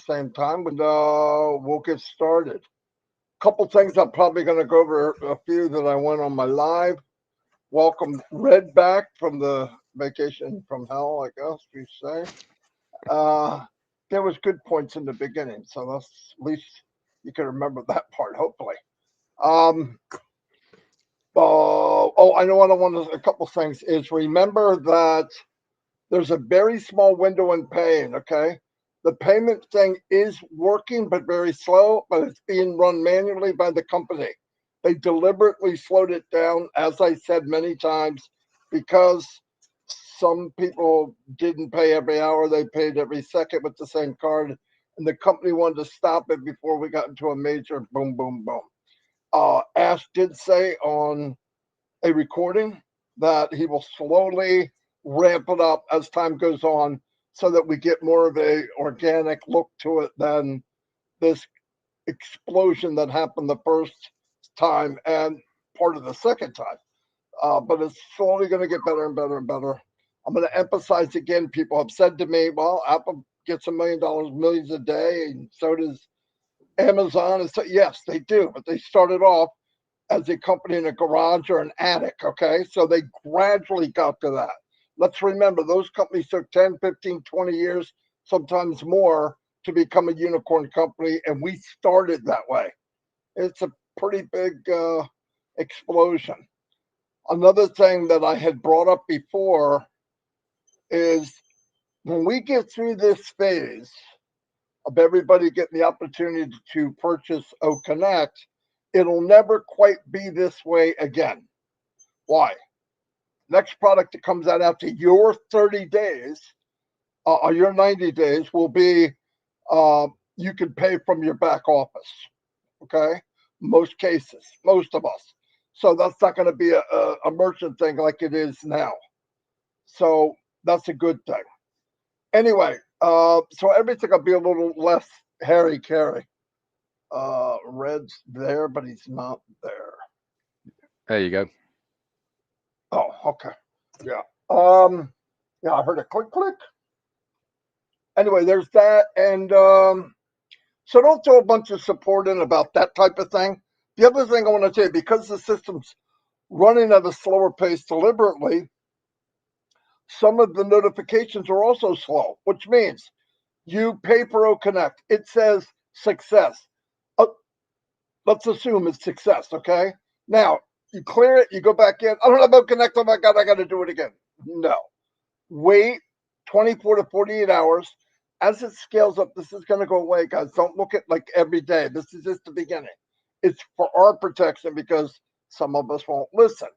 same time, and we'll get started. Couple things I'm probably going to go over a few that I went on my live. Welcome Red back from the vacation from hell, I guess you say. Uh, there was good points in the beginning, so that's at least you can remember that part. Hopefully. Um, I know what I want to. A couple things is remember that there's a very small window in paying. Okay, the payment thing is working, but very slow. But it's being run manually by the company. They deliberately slowed it down, as I said many times, because some people didn't pay every hour; they paid every second with the same card, and the company wanted to stop it before we got into a major boom, boom, boom. Ash did say on a recording that he will slowly ramp it up as time goes on so that we get more of a organic look to it than this explosion that happened the first time and part of the second time. But it's slowly going to get better and better and better. I'm going to emphasize again, people have said to me, well, Apple gets $1 million, millions a day, and so does Amazon. And so, yes, they do, but they started off as a company in a garage or an attic. Okay. So they gradually got to that. Let's remember those companies took 10, 15, 20 years, sometimes more to become a unicorn company. And we started that way. It's a pretty big explosion. Another thing that I had brought up before is when we get through this phase of everybody getting the opportunity to purchase O Connect, it'll never quite be this way again. Why? Next product that comes out after your 30 days or your 90 days will be uh, you can pay from your back office. Okay? Most cases, most of us. So that's not going to be a merchant thing like it is now. So that's a good thing. Anyway, so everything will be a little less hairy carry. Red's there, but he's not there. There you go. Oh, okay. Yeah. Yeah, I heard a click click. Anyway, there's that. And so don't throw a bunch of support in about that type of thing. The other thing I want to tell you, because the system's running at a slower pace deliberately, some of the notifications are also slow, which means you pay for O Connect. It says success. Uh, let's assume it's success, okay? Now, you clear it, you go back in. I don't have O Connect. Oh my God, I got to do it again. No. Wait 24 to 48 hours. As it scales up, this is going to go away, guys. Don't look at like every day. This is just the beginning. It's for our protection because some of us won't listen.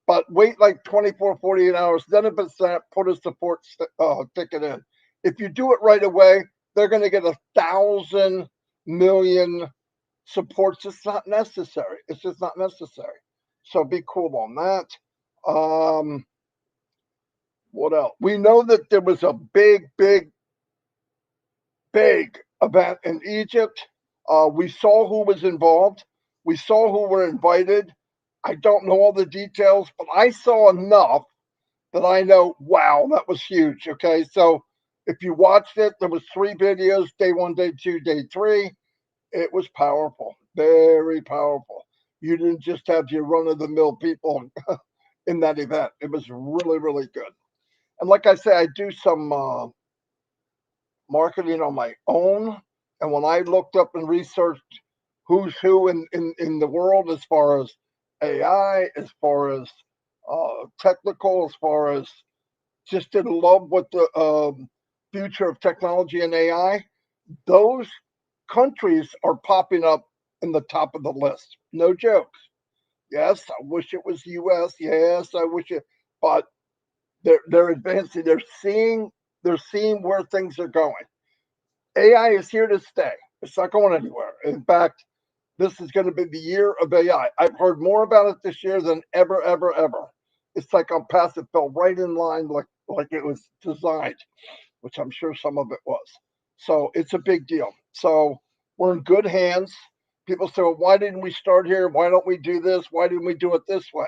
But wait like 24, 48 hours. Then if it's that, put a support ticket in. If you do it right away, they're going to get 1,000,000,000 supports. It's not necessary. It's just not necessary. So be cool on that. What else? We know that there was a big, big, big event in Egypt. We saw who was involved. We saw who were invited. I don't know all the details, but I saw enough that I know, wow, that was huge. Okay, so if you watched it, there was 3 videos: day one, day two, day three. It was powerful, very powerful. You didn't just have your run of the mill people in that event. It was really, really good. And like I say, I do some marketing on my own. And when I looked up and researched who's who in the world as far as AI, as far as technical, as far as just in love with the future of technology and AI, those countries are popping up in the top of the list. No jokes. Yes, I wish it was the U.S. Yes, I wish it, but they're advancing. They're seeing where things are going. AI is here to stay. It's not going anywhere. In fact, this is going to be the year of AI. I've heard more about it this year than ever, ever, ever. It's like Onpassive fell right in line, like it was designed, which I'm sure some of it was. So it's a big deal. So we're in good hands. People say, well, why didn't we start here? Why don't we do this? Why didn't we do it this way?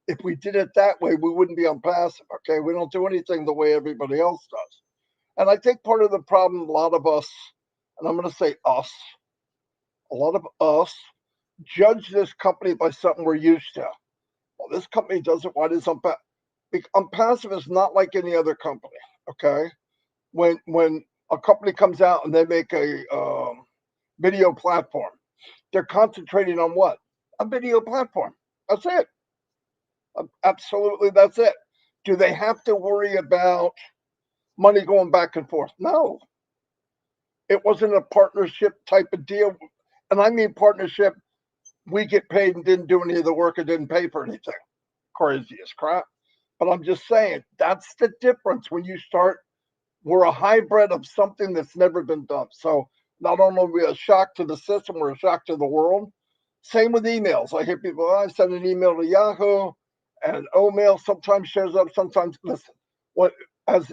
If we did it that way, we wouldn't be on passive. Okay, we don't do anything the way everybody else does. And I think part of the problem, a lot of us and I'm going to say us, a lot of us judge this company by something we're used to. Well, this company does it. Why does Onpassive is not like any other company? Okay, when a company comes out and they make a video platform, they're concentrating on what? A video platform. That's it. Absolutely, that's it. Do they have to worry about money going back and forth? No, it wasn't a partnership type of deal. And I mean partnership, we get paid and didn't do any of the work and didn't pay for anything. Crazy as crap. But I'm just saying, that's the difference when you start. We're a hybrid of something that's never been done. So not only are we a shock to the system, we're a shock to the world. Same with emails. I hear people, I send an email to Yahoo, and Omail sometimes shows up, sometimes listen. What as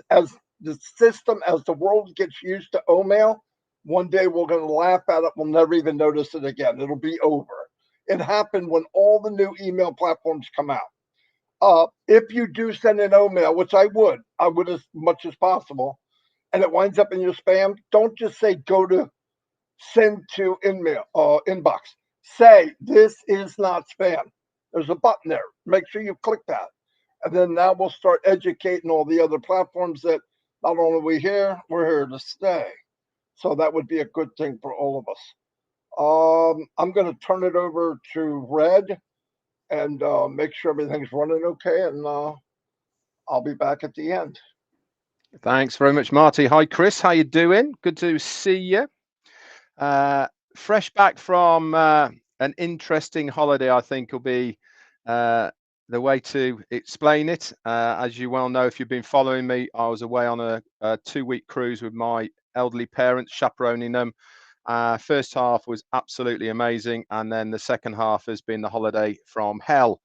the system, as the world gets used to Omail, one day we're going to laugh at it. We'll never even notice it again. It'll be over. It happened when all the new email platforms come out. If you do send an Omail, which I would as much as possible, and it winds up in your spam, don't just say go to send to inbox. Say this is not spam. There's a button there. Make sure you click that, and then now we'll start educating all the other platforms that not only we're here to stay. So that would be a good thing for all of us. I'm going to turn it over to Red and make sure everything's running okay, and I'll be back at the end. Thanks very much, Marty. Hi, Chris. How you doing? Good to see you. Fresh back from an interesting holiday, I think will be the way to explain it. As you well know, if you've been following me, I was away on a 2-week cruise with my elderly parents, chaperoning them. First half was absolutely amazing, and then the second half has been the holiday from hell.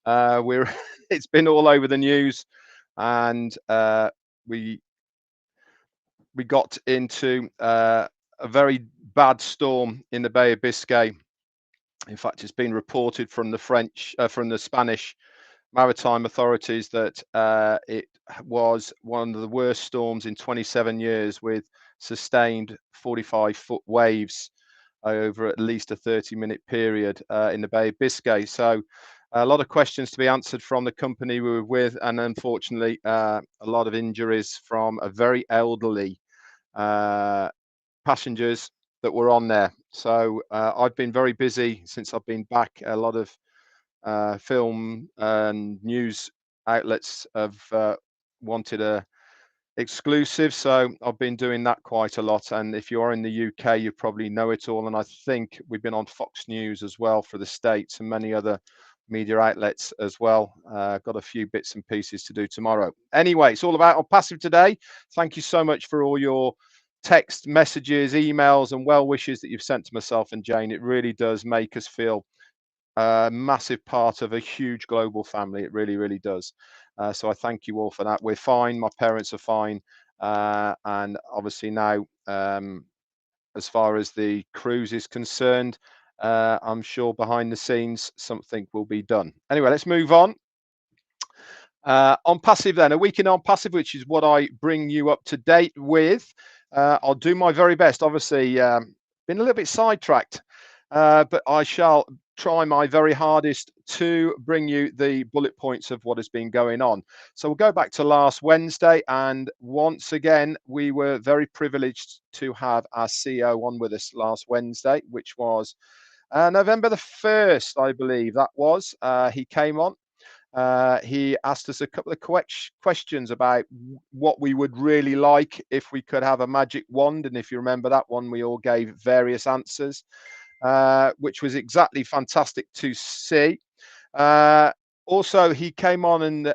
It's been all over the news, and we got into a very bad storm in the Bay of Biscay. In fact, it's been reported from the Spanish maritime authorities that it was one of the worst storms in 27 years, with sustained 45-foot waves over at least a 30-minute period in the Bay of Biscay. So a lot of questions to be answered from the company we were with, and unfortunately a lot of injuries from a very elderly passengers that were on there. So I've been very busy since I've been back. A lot of film and news outlets have wanted a exclusive, so I've been doing that quite a lot. And if you are in the UK, you probably know it all. And I think we've been on Fox News as well for the States, and many other media outlets as well. Got a few bits and pieces to do tomorrow. Anyway, it's all about Onpassive today. Thank you so much for all your text messages, emails, and well wishes that you've sent to myself and Jane. It really does make us feel a massive part of a huge global family. It really, really does. So I thank you all for that. We're fine. My parents are fine. And obviously now, as far as the cruise is concerned, I'm sure behind the scenes something will be done. Anyway, let's move on. Onpassive then, a week in Onpassive, which is what I bring you up to date with. I'll do my very best. Obviously, been a little bit sidetracked, but I shall try my very hardest to bring you the bullet points of what has been going on. So we'll go back to last Wednesday, and once again, we were very privileged to have our CEO on with us last Wednesday, which was November the 1st, I believe that was. He came on. He asked us a couple of questions about what we would really like if we could have a magic wand. And if you remember that one, we all gave various answers, which was exactly fantastic to see. Also, he came on and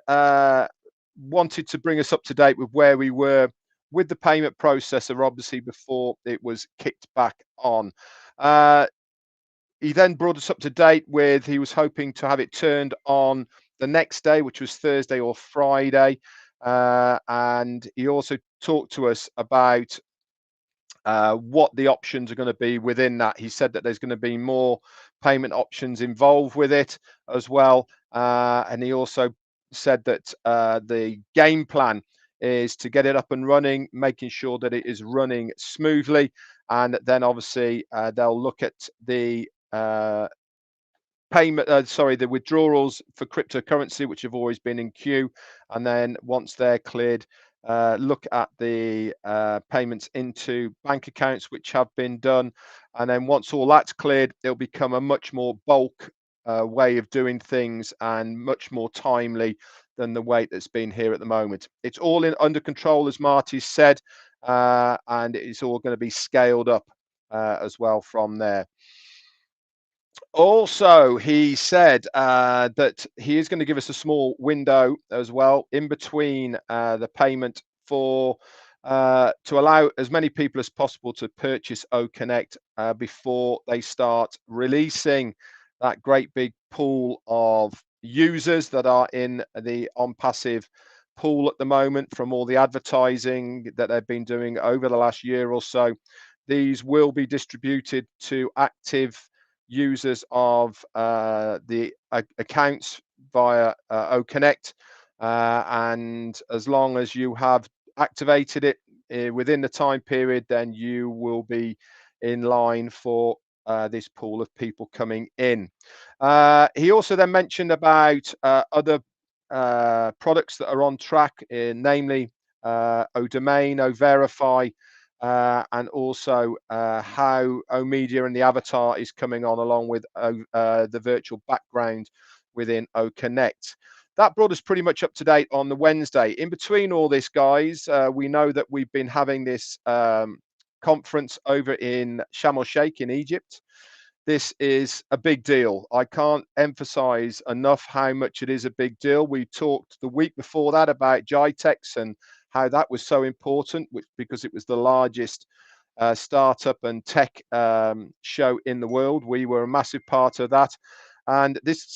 wanted to bring us up to date with where we were with the payment processor, obviously, before it was kicked back on. He then brought us up to date with, he was hoping to have it turned on the next day, which was Thursday or Friday. And he also talked to us about what the options are going to be within that. He said that there's going to be more payment options involved with it as well. And he also said that the game plan is to get it up and running, making sure that it is running smoothly, and then obviously they'll look at the the withdrawals for cryptocurrency, which have always been in queue, and then once they're cleared, look at the payments into bank accounts which have been done, and then once all that's cleared, it'll become a much more bulk way of doing things and much more timely than the way that's been here at the moment. It's all in under control, as Marty said, and it's all going to be scaled up as well from there. Also, he said that he is going to give us a small window as well in between the payment for to allow as many people as possible to purchase OConnect before they start releasing that great big pool of users that are in the Onpassive pool at the moment from all the advertising that they've been doing over the last year or so. These will be distributed to active users of the accounts via OConnect, and as long as you have activated it within the time period, then you will be in line for this pool of people coming in. He also then mentioned about other products that are on track, namely ODomain, OVerify, and also how OMedia and the avatar is coming on along with the virtual background within OConnect. That brought us pretty much up to date on the Wednesday. In between all this, guys, we know that we've been having this conference over in Sharm el-Sheikh in Egypt. This is a big deal. I can't emphasize enough how much it is a big deal. We talked the week before that about GITEX and how that was so important, because it was the largest startup and tech show in the world. We were a massive part of that. And this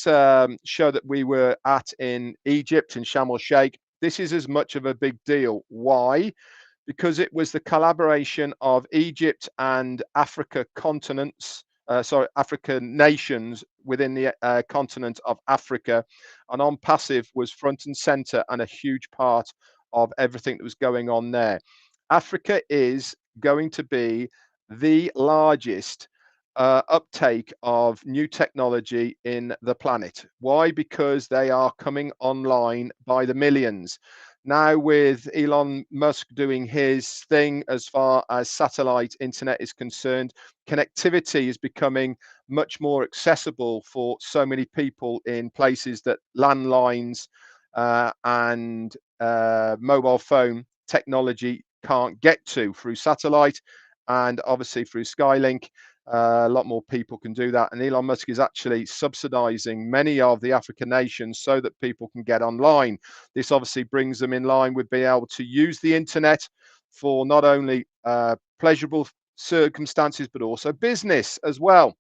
show that we were at in Egypt, in Sharm el-Sheikh, this is as much of a big deal. Why? Because it was the collaboration of Egypt and African nations within the continent of Africa. And Onpassive was front and center and a huge part of everything that was going on there. Africa is going to be the largest uptake of new technology in the planet. Why? Because they are coming online by the millions. Now, with Elon Musk doing his thing as far as satellite internet is concerned, connectivity is becoming much more accessible for so many people in places that landlines and mobile phone technology can't get to through satellite, and obviously through Skylink. A lot more people can do that, and Elon Musk is actually subsidizing many of the African nations so that people can get online. This obviously brings them in line with being able to use the internet for not only pleasurable circumstances but also business as well.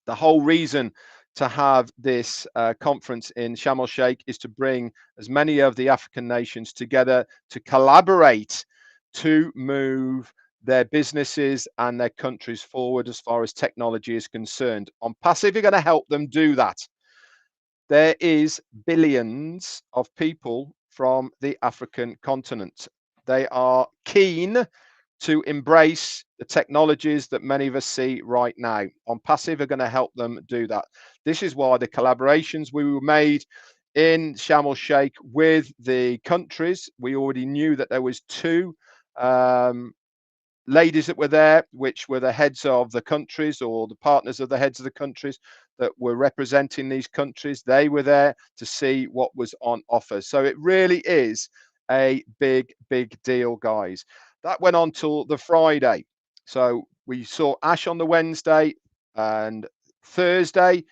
The whole reason to have this conference in Sharm el-Sheikh is to bring as many of the African nations together to collaborate to move their businesses and their countries forward as far as technology is concerned. Onpassive are going to help them do that. There is billions of people from the African continent. They are keen to embrace the technologies that many of us see right now. Onpassive are going to help them do that. This is why the collaborations we were made in Sharm el-Sheikh with the countries, we already knew that there was two ladies that were there, which were the heads of the countries or the partners of the heads of the countries that were representing these countries. They were there to see what was on offer. So it really is a big, big deal, guys. That went on till the Friday. So we saw Ash on the Wednesday, and Thursday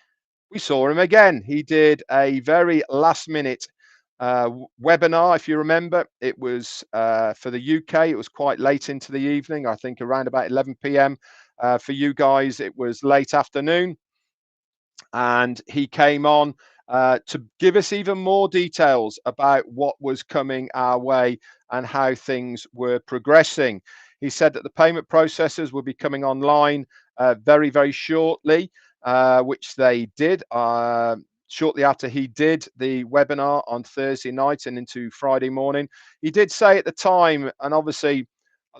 we saw him again. He did a very last minute webinar. If you remember, it was for the UK. It was quite late into the evening, I think around about 11 p.m. For you guys, it was late afternoon. And he came on to give us even more details about what was coming our way and how things were progressing. He said that the payment processors will be coming online very, very shortly, which they did. Shortly after he did the webinar on Thursday night and into Friday morning, he did say at the time, and obviously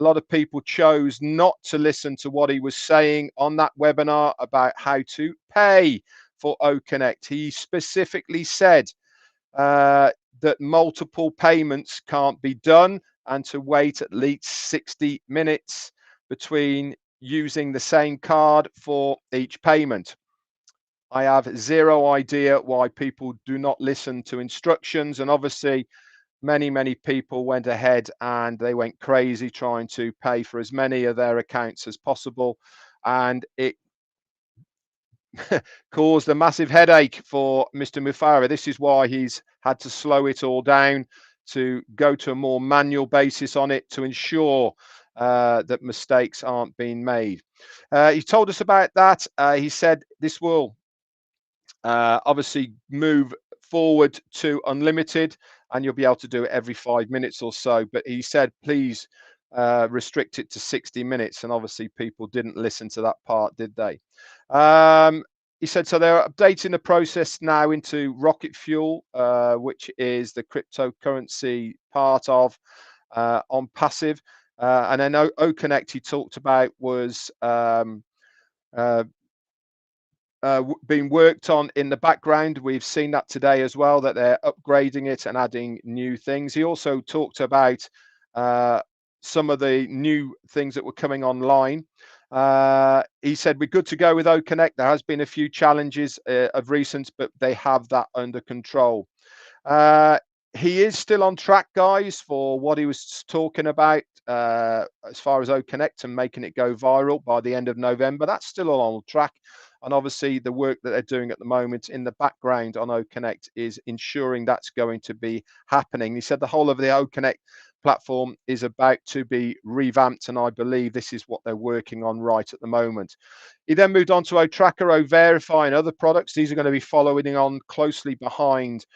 A lot of people chose not to listen to what he was saying on that webinar about how to pay for OConnect. He specifically said that multiple payments can't be done and to wait at least 60 minutes between using the same card for each payment. I have zero idea why people do not listen to instructions, and obviously many people went ahead and they went crazy trying to pay for as many of their accounts as possible, and it caused a massive headache for Mr. MUFAREH. This is why he's had to slow it all down, to go to a more manual basis on it, to ensure that mistakes aren't being made. He told us about that. He said this will obviously move forward to unlimited, and you'll be able to do it every 5 minutes or so. But he said, please restrict it to 60 minutes. And obviously people didn't listen to that part, did they? He said, so they're updating the process now into Rocket Fuel, which is the cryptocurrency part of Onpassive. And then OConnect he talked about was being worked on in the background. We've seen that today as well, that they're upgrading it and adding new things. He also talked about some of the new things that were coming online. He said we're good to go with OConnect. There has been a few challenges of recent, but they have that under control. He is still on track, guys, for what he was talking about as far as OConnect and making it go viral by the end of November. That's still all on track. And obviously the work that they're doing at the moment in the background on OConnect is ensuring that's going to be happening. He said the whole of the OConnect platform is about to be revamped, and I believe this is what they're working on right at the moment. He then moved on to OTracker, OVerify, and other products. These are going to be following on closely behind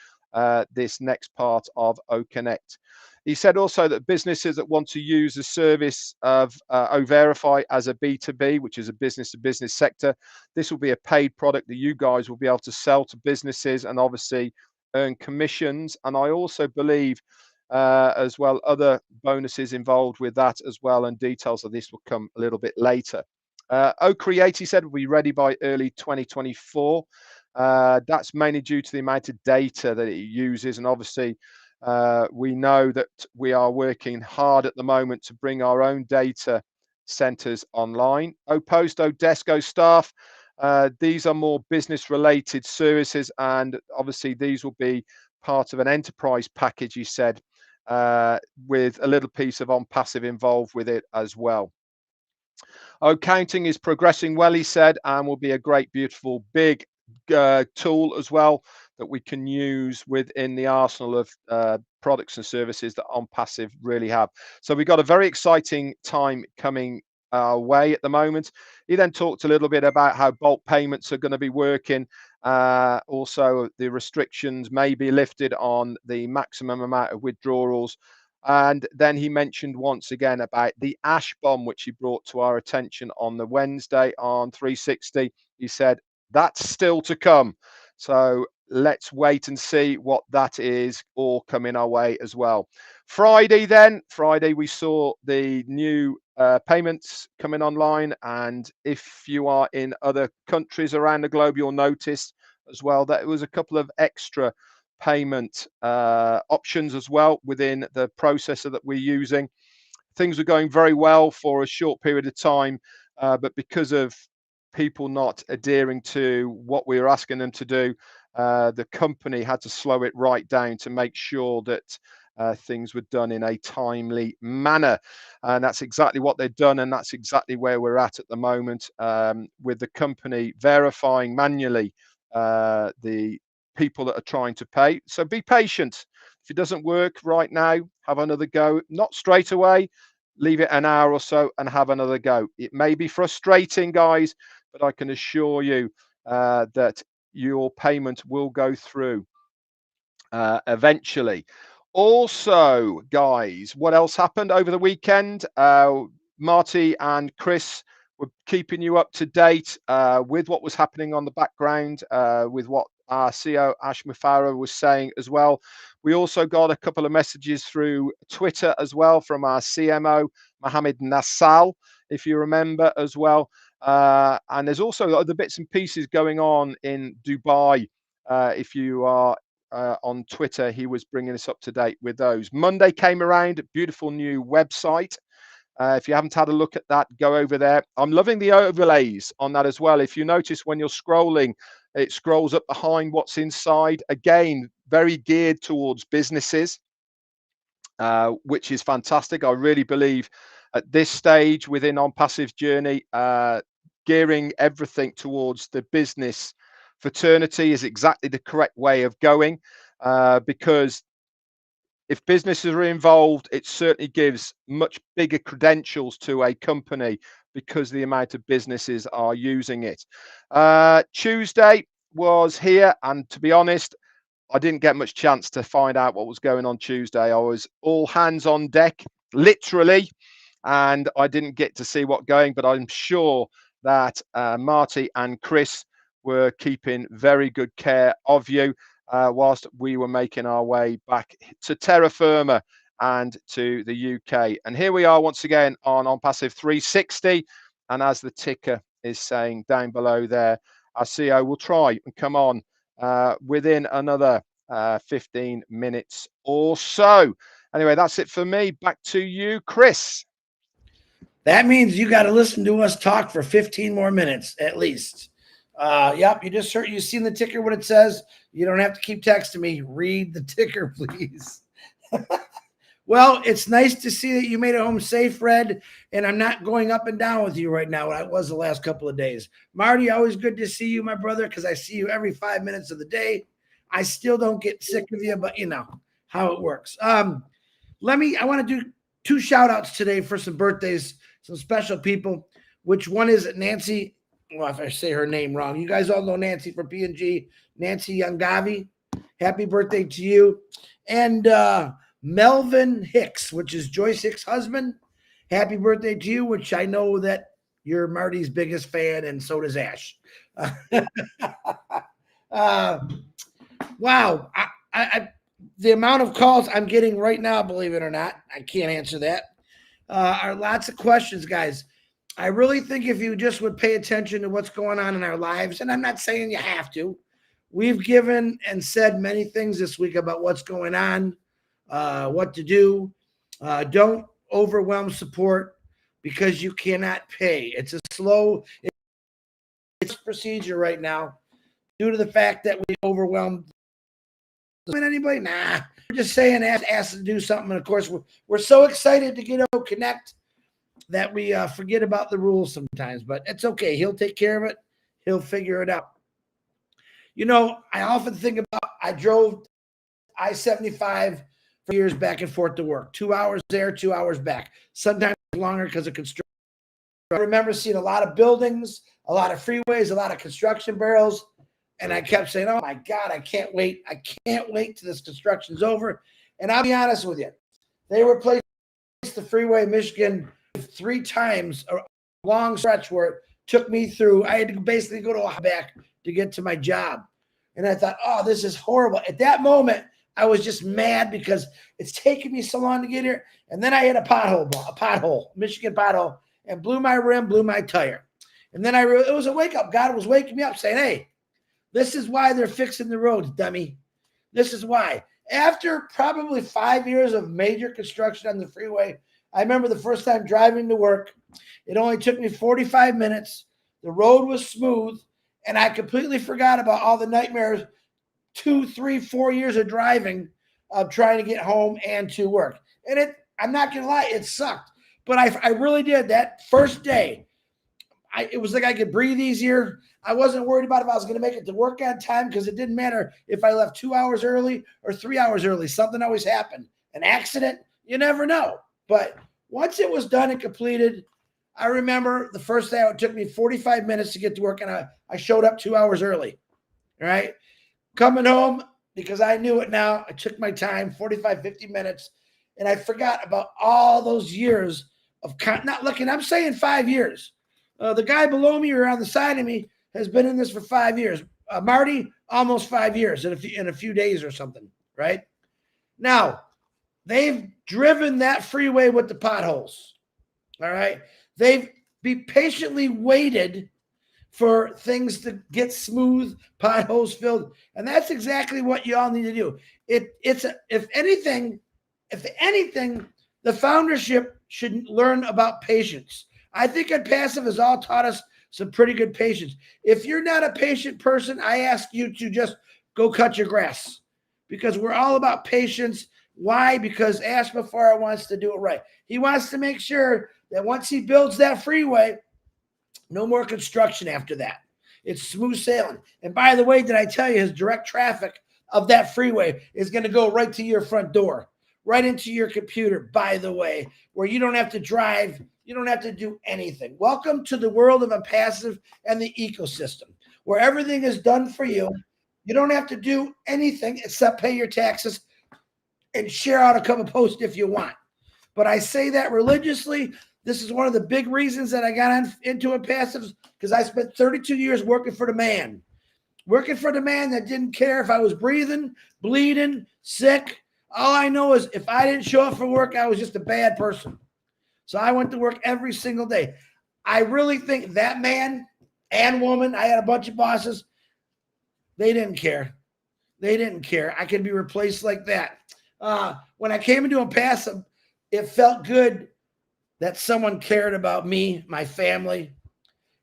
this next part of OConnect. He said also that businesses that want to use the service of OVerify as a B2B, which is a business-to-business sector, this will be a paid product that you guys will be able to sell to businesses and obviously earn commissions. And I also believe as well other bonuses involved with that as well, and details of this will come a little bit later. OCreate, he said, will be ready by early 2024. That's mainly due to the amount of data that it uses, and obviously we know that we are working hard at the moment to bring our own data centers online. Post, Desk, Staff, these are more business related services, and obviously these will be part of an enterprise package, he said, with a little piece of Onpassive involved with it as well. Accounting is progressing well, he said, and will be a great, beautiful, big tool as well that we can use within the arsenal of products and services that Onpassive really have. So we've got a very exciting time coming our way at the moment. He then talked a little bit about how bulk payments are going to be working. Also, the restrictions may be lifted on the maximum amount of withdrawals. And then he mentioned once again about the ash bomb, which he brought to our attention on the Wednesday on 360. He said, that's still to come. So let's wait and see what that is all coming our way as well. Friday, we saw the new payments coming online. And if you are in other countries around the globe, you'll notice as well that it was a couple of extra payment options as well within the processor that we're using. Things were going very well for a short period of time, but because of people not adhering to what we were asking them to do, the company had to slow it right down to make sure that things were done in a timely manner. And that's exactly what they've done, and that's exactly where we're at the moment, with the company verifying manually the people that are trying to pay. So be patient. If it doesn't work right now, have another go. Not straight away. Leave it an hour or so and have another go. It may be frustrating, guys, but I can assure you that your payment will go through eventually. Also, guys, what else happened over the weekend? Marty and Chris were keeping you up to date with what was happening on the background, with what our CEO Ash MUFAREH was saying as well. We also got a couple of messages through Twitter as well from our CMO Mohammed Nassal, if you remember as well. And there's also other bits and pieces going on in Dubai. If you are on Twitter, he was bringing us up to date with those. Monday came around, beautiful new website. If you haven't had a look at that, go over there. I'm loving the overlays on that as well. If you notice when you're scrolling, it scrolls up behind what's inside. Again, very geared towards businesses, which is fantastic. I really believe at this stage within Onpassive's journey, gearing everything towards the business fraternity is exactly the correct way of going, because if businesses are involved, it certainly gives much bigger credentials to a company because the amount of businesses are using it. Tuesday was here, and to be honest, I didn't get much chance to find out what was going on Tuesday. I was all hands on deck, literally, and I didn't get to see what going, but I'm sure that Marty and Chris were keeping very good care of you whilst we were making our way back to terra firma and to the UK. And here we are once again on Onpassive 360. And as the ticker is saying down below there, our CEO will try and come on within another 15 minutes or so. Anyway, that's it for me. Back to you, Chris. That means you got to listen to us talk for 15 more minutes at least. Yep, you just heard, you seen the ticker, what it says. You don't have to keep texting me. Read the ticker, please. Well, it's nice to see that you made it home safe, Red, and I'm not going up and down with you right now. I was the last couple of days. Marty, always good to see you, my brother, because I see you every 5 minutes of the day. I still don't get sick of you, but you know how it works. I want to do 2 shout outs today for some birthdays, some special people, which one is Nancy. Well, if I say her name wrong, you guys all know Nancy from P&G, Nancy Youngavi. Happy birthday to you. And Melvin Hicks, which is Joyce Hicks' husband. Happy birthday to you, which I know that you're Marty's biggest fan, and so does Ash. Wow. The amount of calls I'm getting right now, believe it or not, I can't answer that, are lots of questions, guys. I really think if you just would pay attention to what's going on in our lives, and I'm not saying you have to, we've given and said many things this week about what's going on, what to do. Don't overwhelm support because you cannot pay. It's a slow procedure right now due to the fact that we overwhelmed anybody. Nah, we're just saying ask to do something. And of course, we're so excited to get out connect that we forget about the rules sometimes, but it's okay. He'll take care of it. He'll figure it out. You know, I often think about, I drove I-75 for years back and forth to work, 2 hours there, 2 hours back, sometimes longer because of construction. I remember seeing a lot of buildings, a lot of freeways, a lot of construction barrels. And I kept saying, oh my God, I can't wait. I can't wait till this construction's over. And I'll be honest with you, they replaced the freeway in Michigan 3 times, a long stretch where it took me through. I had to basically go to a back to get to my job. And I thought, oh, this is horrible. At that moment, I was just mad because it's taken me so long to get here. And then I hit a pothole, Michigan pothole, and blew my rim, blew my tire. And then it was a wake up. God was waking me up saying, hey, this is why they're fixing the roads, dummy. This is why. After probably 5 years of major construction on the freeway, I remember the first time driving to work. It only took me 45 minutes. The road was smooth, and I completely forgot about all the nightmares 2, 3, 4 years of driving, of trying to get home and to work. And I'm not going to lie, it sucked. But I really did. That first day, it was like I could breathe easier. I wasn't worried about if I was going to make it to work on time because it didn't matter if I left 2 hours early or 3 hours early. Something always happened. An accident, you never know. But once it was done and completed, I remember the first day it took me 45 minutes to get to work, and I showed up 2 hours early. All right. Coming home, because I knew it now, I took my time, 45, 50 minutes, and I forgot about all those years of not looking. I'm saying 5 years. The guy below me or on the side of me has been in this for 5 years. Marty, almost 5 years in a few days or something, right? Now, they've driven that freeway with the potholes, all right? They've patiently waited for things to get smooth, potholes filled, and that's exactly what you all need to do. If anything, the foundership should learn about patience. I think Onpassive has all taught us some pretty good patience. If you're not a patient person, I ask you to just go cut your grass, because we're all about patience. Why? Because Ash MUFAREH wants to do it right. He wants to make sure that once he builds that freeway, no more construction after that. It's smooth sailing. And by the way, did I tell you his direct traffic of that freeway is going to go right to your front door, right into your computer, by the way, where you don't have to drive. You don't have to do anything. Welcome to the world of Onpassive and the ecosystem, where everything is done for you. You don't have to do anything except pay your taxes and share out a couple posts if you want. But I say that religiously. This is one of the big reasons that I got into Onpassive, because I spent 32 years working for the man that didn't care if I was breathing, bleeding, sick. All I know is if I didn't show up for work, I was just a bad person. So I went to work every single day. I really think that man and woman, I had a bunch of bosses, they didn't care. They didn't care. I could be replaced like that. When I came into Onpassive, it felt good that someone cared about me, my family.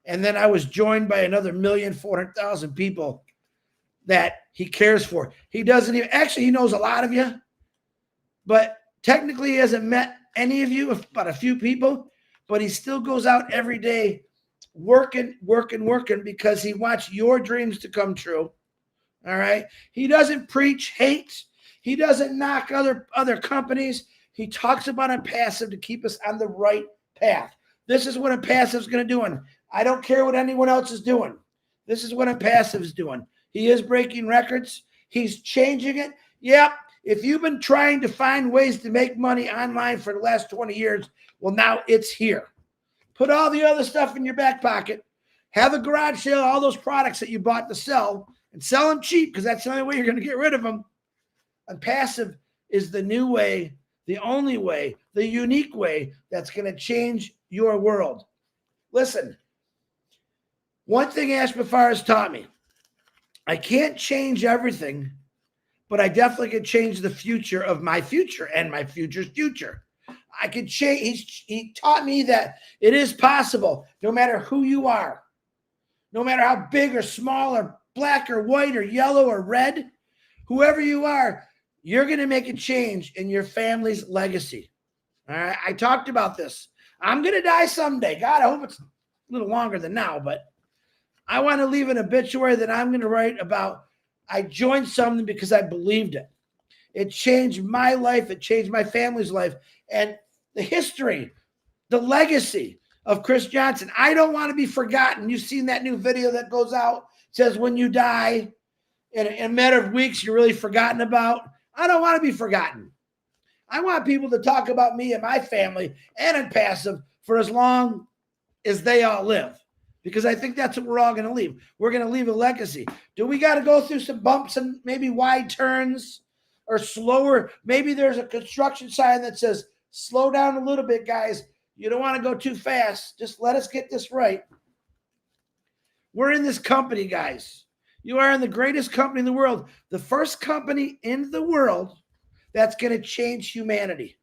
And then I was joined by another 1,400,000 people that he cares for. He doesn't even, actually, he knows a lot of you, but technically he hasn't met any of you, but a few people, but he still goes out every day working because he wants your dreams to come true. All right. He doesn't preach hate. He doesn't knock other companies. He talks about Onpassive to keep us on the right path. This is what Onpassive is going to do. And I don't care what anyone else is doing. This is what Onpassive is doing. He is breaking records. He's changing it. Yep. If you've been trying to find ways to make money online for the last 20 years, well, now it's here. Put all the other stuff in your back pocket. Have a garage sale, all those products that you bought to sell, and sell them cheap, because that's the only way you're going to get rid of them. Onpassive is the new way, the only way, the unique way that's going to change your world. Listen, one thing Ash MUFAREH has taught me, I can't change everything, but I definitely can change the future of my future and my future's future. I could change. He taught me that it is possible, no matter who you are, no matter how big or small or black or white or yellow or red, whoever you are, you're going to make a change in your family's legacy. All right. I talked about this. I'm going to die someday. God, I hope it's a little longer than now, but I want to leave an obituary that I'm going to write about. I joined something because I believed it. It changed my life. It changed my family's life. And the history, the legacy of Chris Johnson. I don't want to be forgotten. You've seen that new video that goes out. It says when you die, in a matter of weeks, you're really forgotten about. I don't want to be forgotten. I want people to talk about me and my family and Onpassive for as long as they all live, because I think that's what we're all going to leave. We're going to leave a legacy. Do we got to go through some bumps and maybe wide turns or slower? Maybe there's a construction sign that says, slow down a little bit, guys. You don't want to go too fast. Just let us get this right. We're in this company, guys. You are in the greatest company in the world. The first company in the world that's going to change humanity.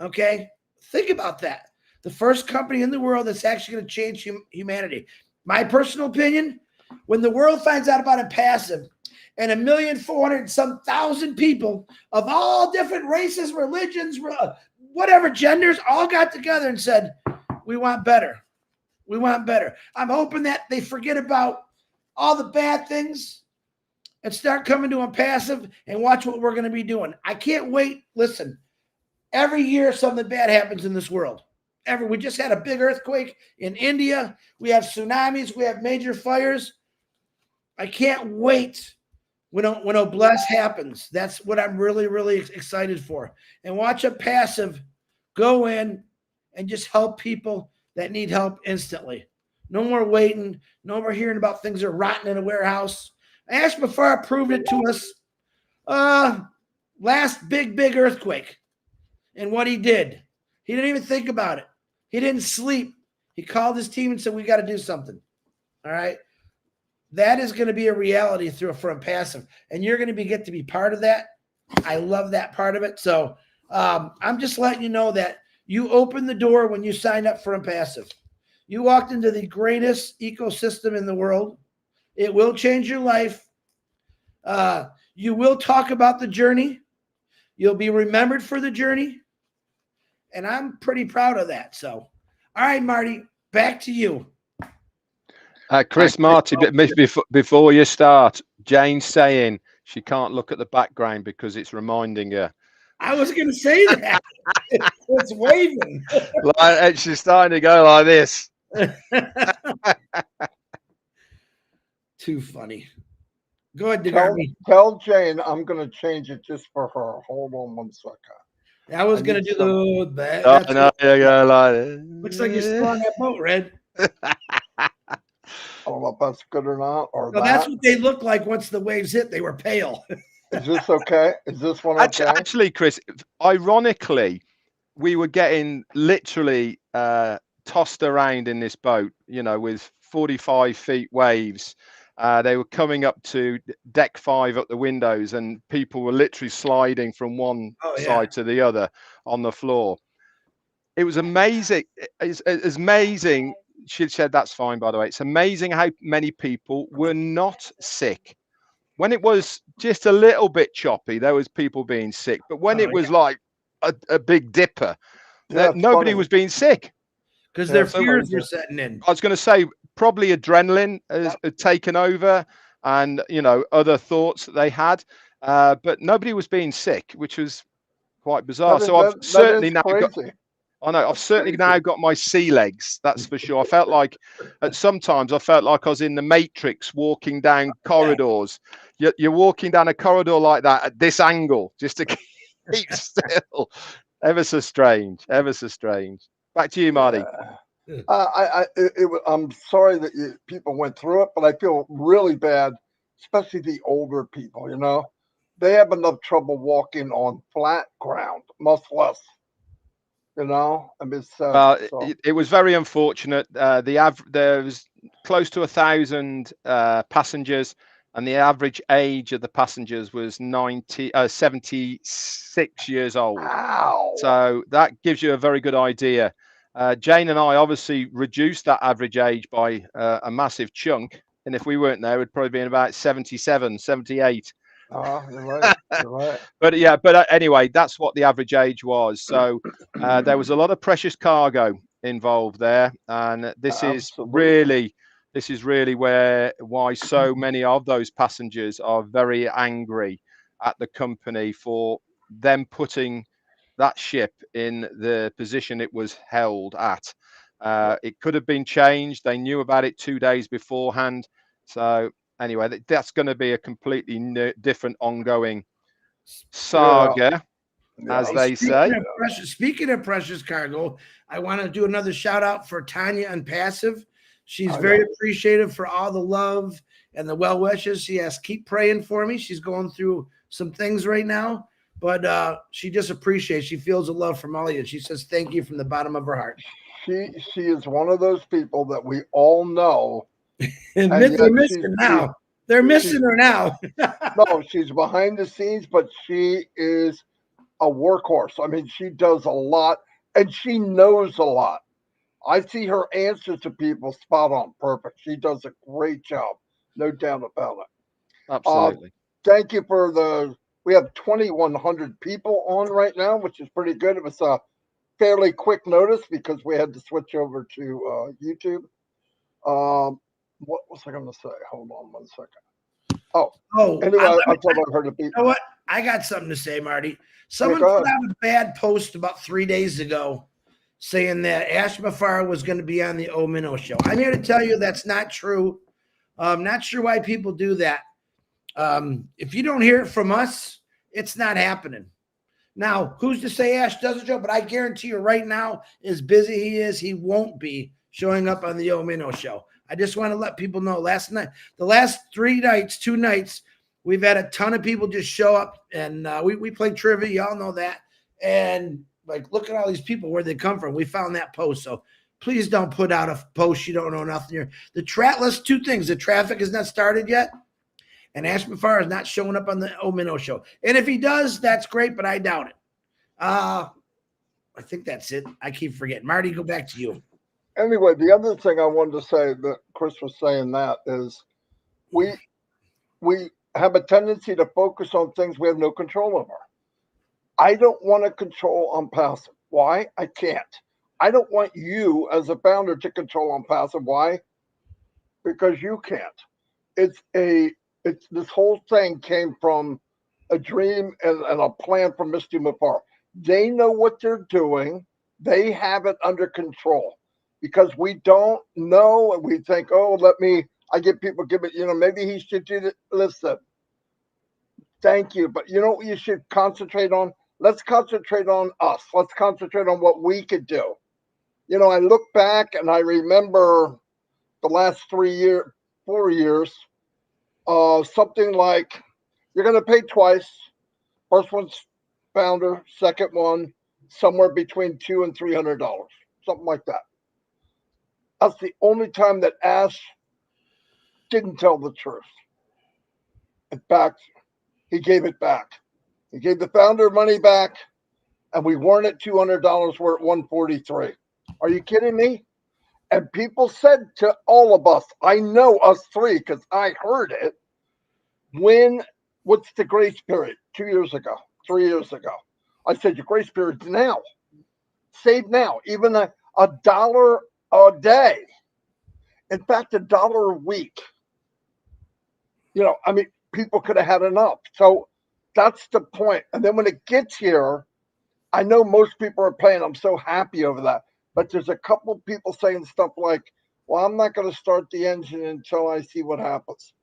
Okay? Think about that. The first company in the world that's actually going to change humanity. My personal opinion, when the world finds out about Onpassive and 1,400,000 people of all different races, religions, whatever genders, all got together and said, we want better. We want better. I'm hoping that they forget about all the bad things and start coming to Onpassive and watch what we're going to be doing. I can't wait. Listen, every year something bad happens in this world. We just had a big earthquake in India. We have tsunamis. We have major fires. I can't wait when Bless happens. That's what I'm really, really excited for. And watch Onpassive go in and just help people that need help instantly. No more waiting. No more hearing about things that are rotten in a warehouse. Ash MUFAREH proved it to us. Last big earthquake. And what he did, he didn't even think about it. He didn't sleep. He called his team and said, we got to do something. All right. That is going to be a reality for Onpassive. And you're going to get to be part of that. I love that part of it. So I'm just letting you know that you opened the door when you signed up for Onpassive. You walked into the greatest ecosystem in the world. It will change your life. You will talk about the journey. You'll be remembered for the journey. And I'm pretty proud of that. So, all right, Marty, back to you. Chris, Marty, before you start, Jane's saying she can't look at the background because it's reminding her. I was going to say that. It's waving. She's starting to go like this. Too funny. Go ahead, tell Jane I'm going to change it just for her. Hold on one second. I was going to do that. Looks like you're still on that boat, Red. I don't know if that's good or not. That's what they look like once the waves hit. They were pale. Is this okay? Is this one okay? Actually, Chris, ironically, we were getting literally tossed around in this boat, with 45 feet waves. They were coming up to deck 5 up the windows, and people were literally sliding from one side to the other on the floor. It was amazing. It's amazing. She said, that's fine, by the way. It's amazing how many people were not sick. When it was just a little bit choppy, there was people being sick. But when it was like a big dipper, nobody was being sick. Because their fears were setting in. I was going to say, probably adrenaline had taken over, and other thoughts that they had, but nobody was being sick, which was quite bizarre. I've certainly now got my sea legs. That's for sure. I felt like sometimes I felt like I was in the Matrix walking down corridors. You're walking down a corridor like that at this angle just to keep still. Ever so strange. Ever so strange. Back to you, Marty. I'm sorry that people went through it, but I feel really bad, especially the older people. They have enough trouble walking on flat ground, much less. I mean, it was very unfortunate. There was close to 1,000 passengers, and the average age of the passengers was 76 years old. Wow. So that gives you a very good idea. Jane and I obviously reduced that average age by a massive chunk. And if we weren't there, we'd probably be in about 77, 78. Oh, you're right. You're right. but anyway, that's what the average age was. So there was a lot of precious cargo involved there. And this is really why so many of those passengers are very angry at the company for them putting that ship in the position it was held at. It could have been changed. They knew about it 2 days beforehand. So anyway, that's going to be a completely different ongoing saga, as they say. Speaking of precious cargo, I want to do another shout out for Tanya Onpassive. She's very appreciative for all the love and the well wishes. She has keep praying for me. She's going through some things right now. But she just appreciates. She feels the love from all of you. She says thank you from the bottom of her heart. She is one of those people that we all know. And they're missing her now. They're missing her now. No, she's behind the scenes, but she is a workhorse. I mean, she does a lot, and she knows a lot. I see her answer to people spot on, perfect. She does a great job, no doubt about it. Absolutely. Thank you for we have 2,100 people on right now, which is pretty good. It was a fairly quick notice because we had to switch over to YouTube. What was I going to say? Hold on one second. Anyway, I thought I heard a beat. You know what? I got something to say, Marty. Someone put out a bad post about 3 days ago saying that Ash MUFAREH was going to be on the O Minnow show. I'm here to tell you that's not true. I'm not sure why people do that. If you don't hear it from us, it's not happening. Now, who's to say Ash does a show? But I guarantee you right now, as busy he is, he won't be showing up on the Minnow Show. I just want to let people know the last 2 nights, we've had a ton of people just show up, and we play trivia. Y'all know that. And like, look at all these people, where they come from. We found that post. So please don't put out a post you don't know nothing. Let's 2 things. The traffic has not started yet, and Ash MUFAREH is not showing up on the Minnow Show. And if he does, that's great, but I doubt it. I think that's it. I keep forgetting. Marty, go back to you. Anyway, the other thing I wanted to say that Chris was saying that is we have a tendency to focus on things we have no control over. I don't want to control Onpassive. Why? I can't. I don't want you as a founder to control Onpassive. Why? Because you can't. It's this whole thing came from a dream and a plan from Mr. MUFAREH. They know what they're doing. They have it under control. Because we don't know, and we think, oh, I get people give it, maybe he should do that. Listen, thank you. But you know what you should concentrate on? Let's concentrate on us. Let's concentrate on what we could do. I look back and I remember the last 4 years, something like you're going to pay twice. First one's founder, second one, somewhere between $200 and $300, something like that. That's the only time that Ash didn't tell the truth. In fact, he gave it back. He gave the founder money back, and we weren't at $200. We're at $143. Are you kidding me? And people said to all of us, I know us 3 because I heard it. What's the grace period? 2 years ago, 3 years ago. I said, your grace period's now. Save now. Even a $1 a day. In fact, $1 a week. People could have had enough. So that's the point. And then when it gets here, I know most people are paying. I'm so happy over that. But there's a couple people saying stuff like, well, I'm not going to start the engine until I see what happens.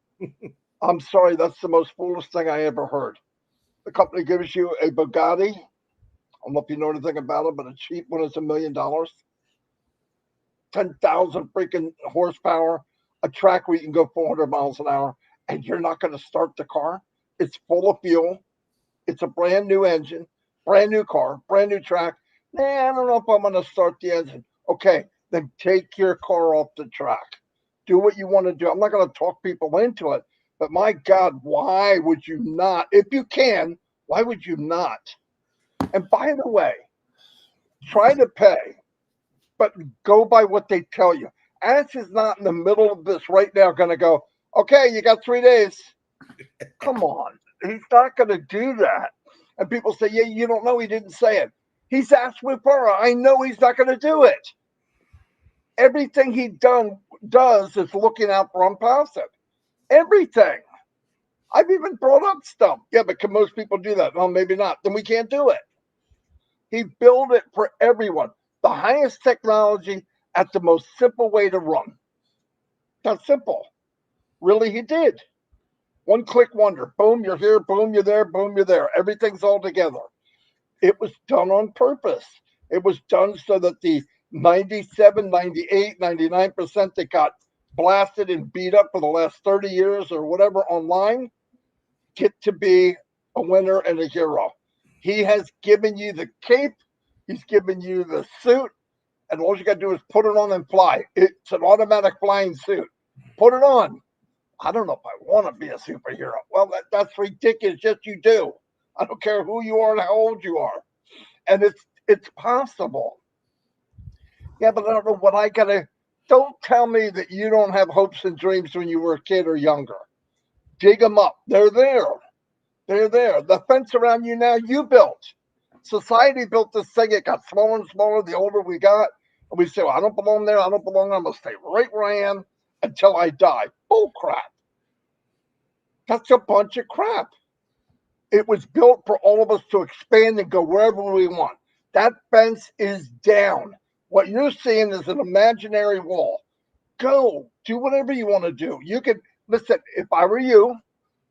I'm sorry. That's the most foolish thing I ever heard. The company gives you a Bugatti. I don't know if you know anything about it, but a cheap one is $1 million. 10,000 freaking horsepower, a track where you can go 400 miles an hour, and you're not going to start the car. It's full of fuel. It's a brand new engine, brand new car, brand new track. I don't know if I'm going to start the engine. Okay, then take your car off the track. Do what you want to do. I'm not going to talk people into it, but my God, why would you not? If you can, why would you not? And by the way, try to pay, but go by what they tell you. Ash is not in the middle of this right now going to go, okay, you got 3 days. Come on. He's not going to do that. And people say, yeah, you don't know. He didn't say it. He's Ash MUFAREH. I know he's not going to do it. Everything he does is looking out for Onpassive. Everything. I've even brought up stuff. Yeah, but can most people do that? No, maybe not. Then we can't do it. He built it for everyone. The highest technology at the most simple way to run. That's simple. Really, he did. One click wonder. Boom, you're here. Boom, you're there. Boom, you're there. Everything's all together. It was done on purpose. It was done so that the 97, 98, 99% that got blasted and beat up for the last 30 years or whatever online get to be a winner and a hero. He has given you the cape. He's given you the suit. And all you got to do is put it on and fly. It's an automatic flying suit. Put it on. I don't know if I want to be a superhero. Well, that's ridiculous. Yes, you do. I don't care who you are and how old you are. And it's possible. Yeah, but I don't know what I got to. Don't tell me that you don't have hopes and dreams when you were a kid or younger. Dig them up. They're there. They're there. The fence around you now, you built. Society built this thing. It got smaller and smaller the older we got. And we say, well, I don't belong there. I don't belong there. I'm going to stay right where I am until I die. Bull crap. That's a bunch of crap. It was built for all of us to expand and go wherever we want. That fence is down. What you're seeing is an imaginary wall. Go. Do whatever you want to do. You can, listen, if I were you,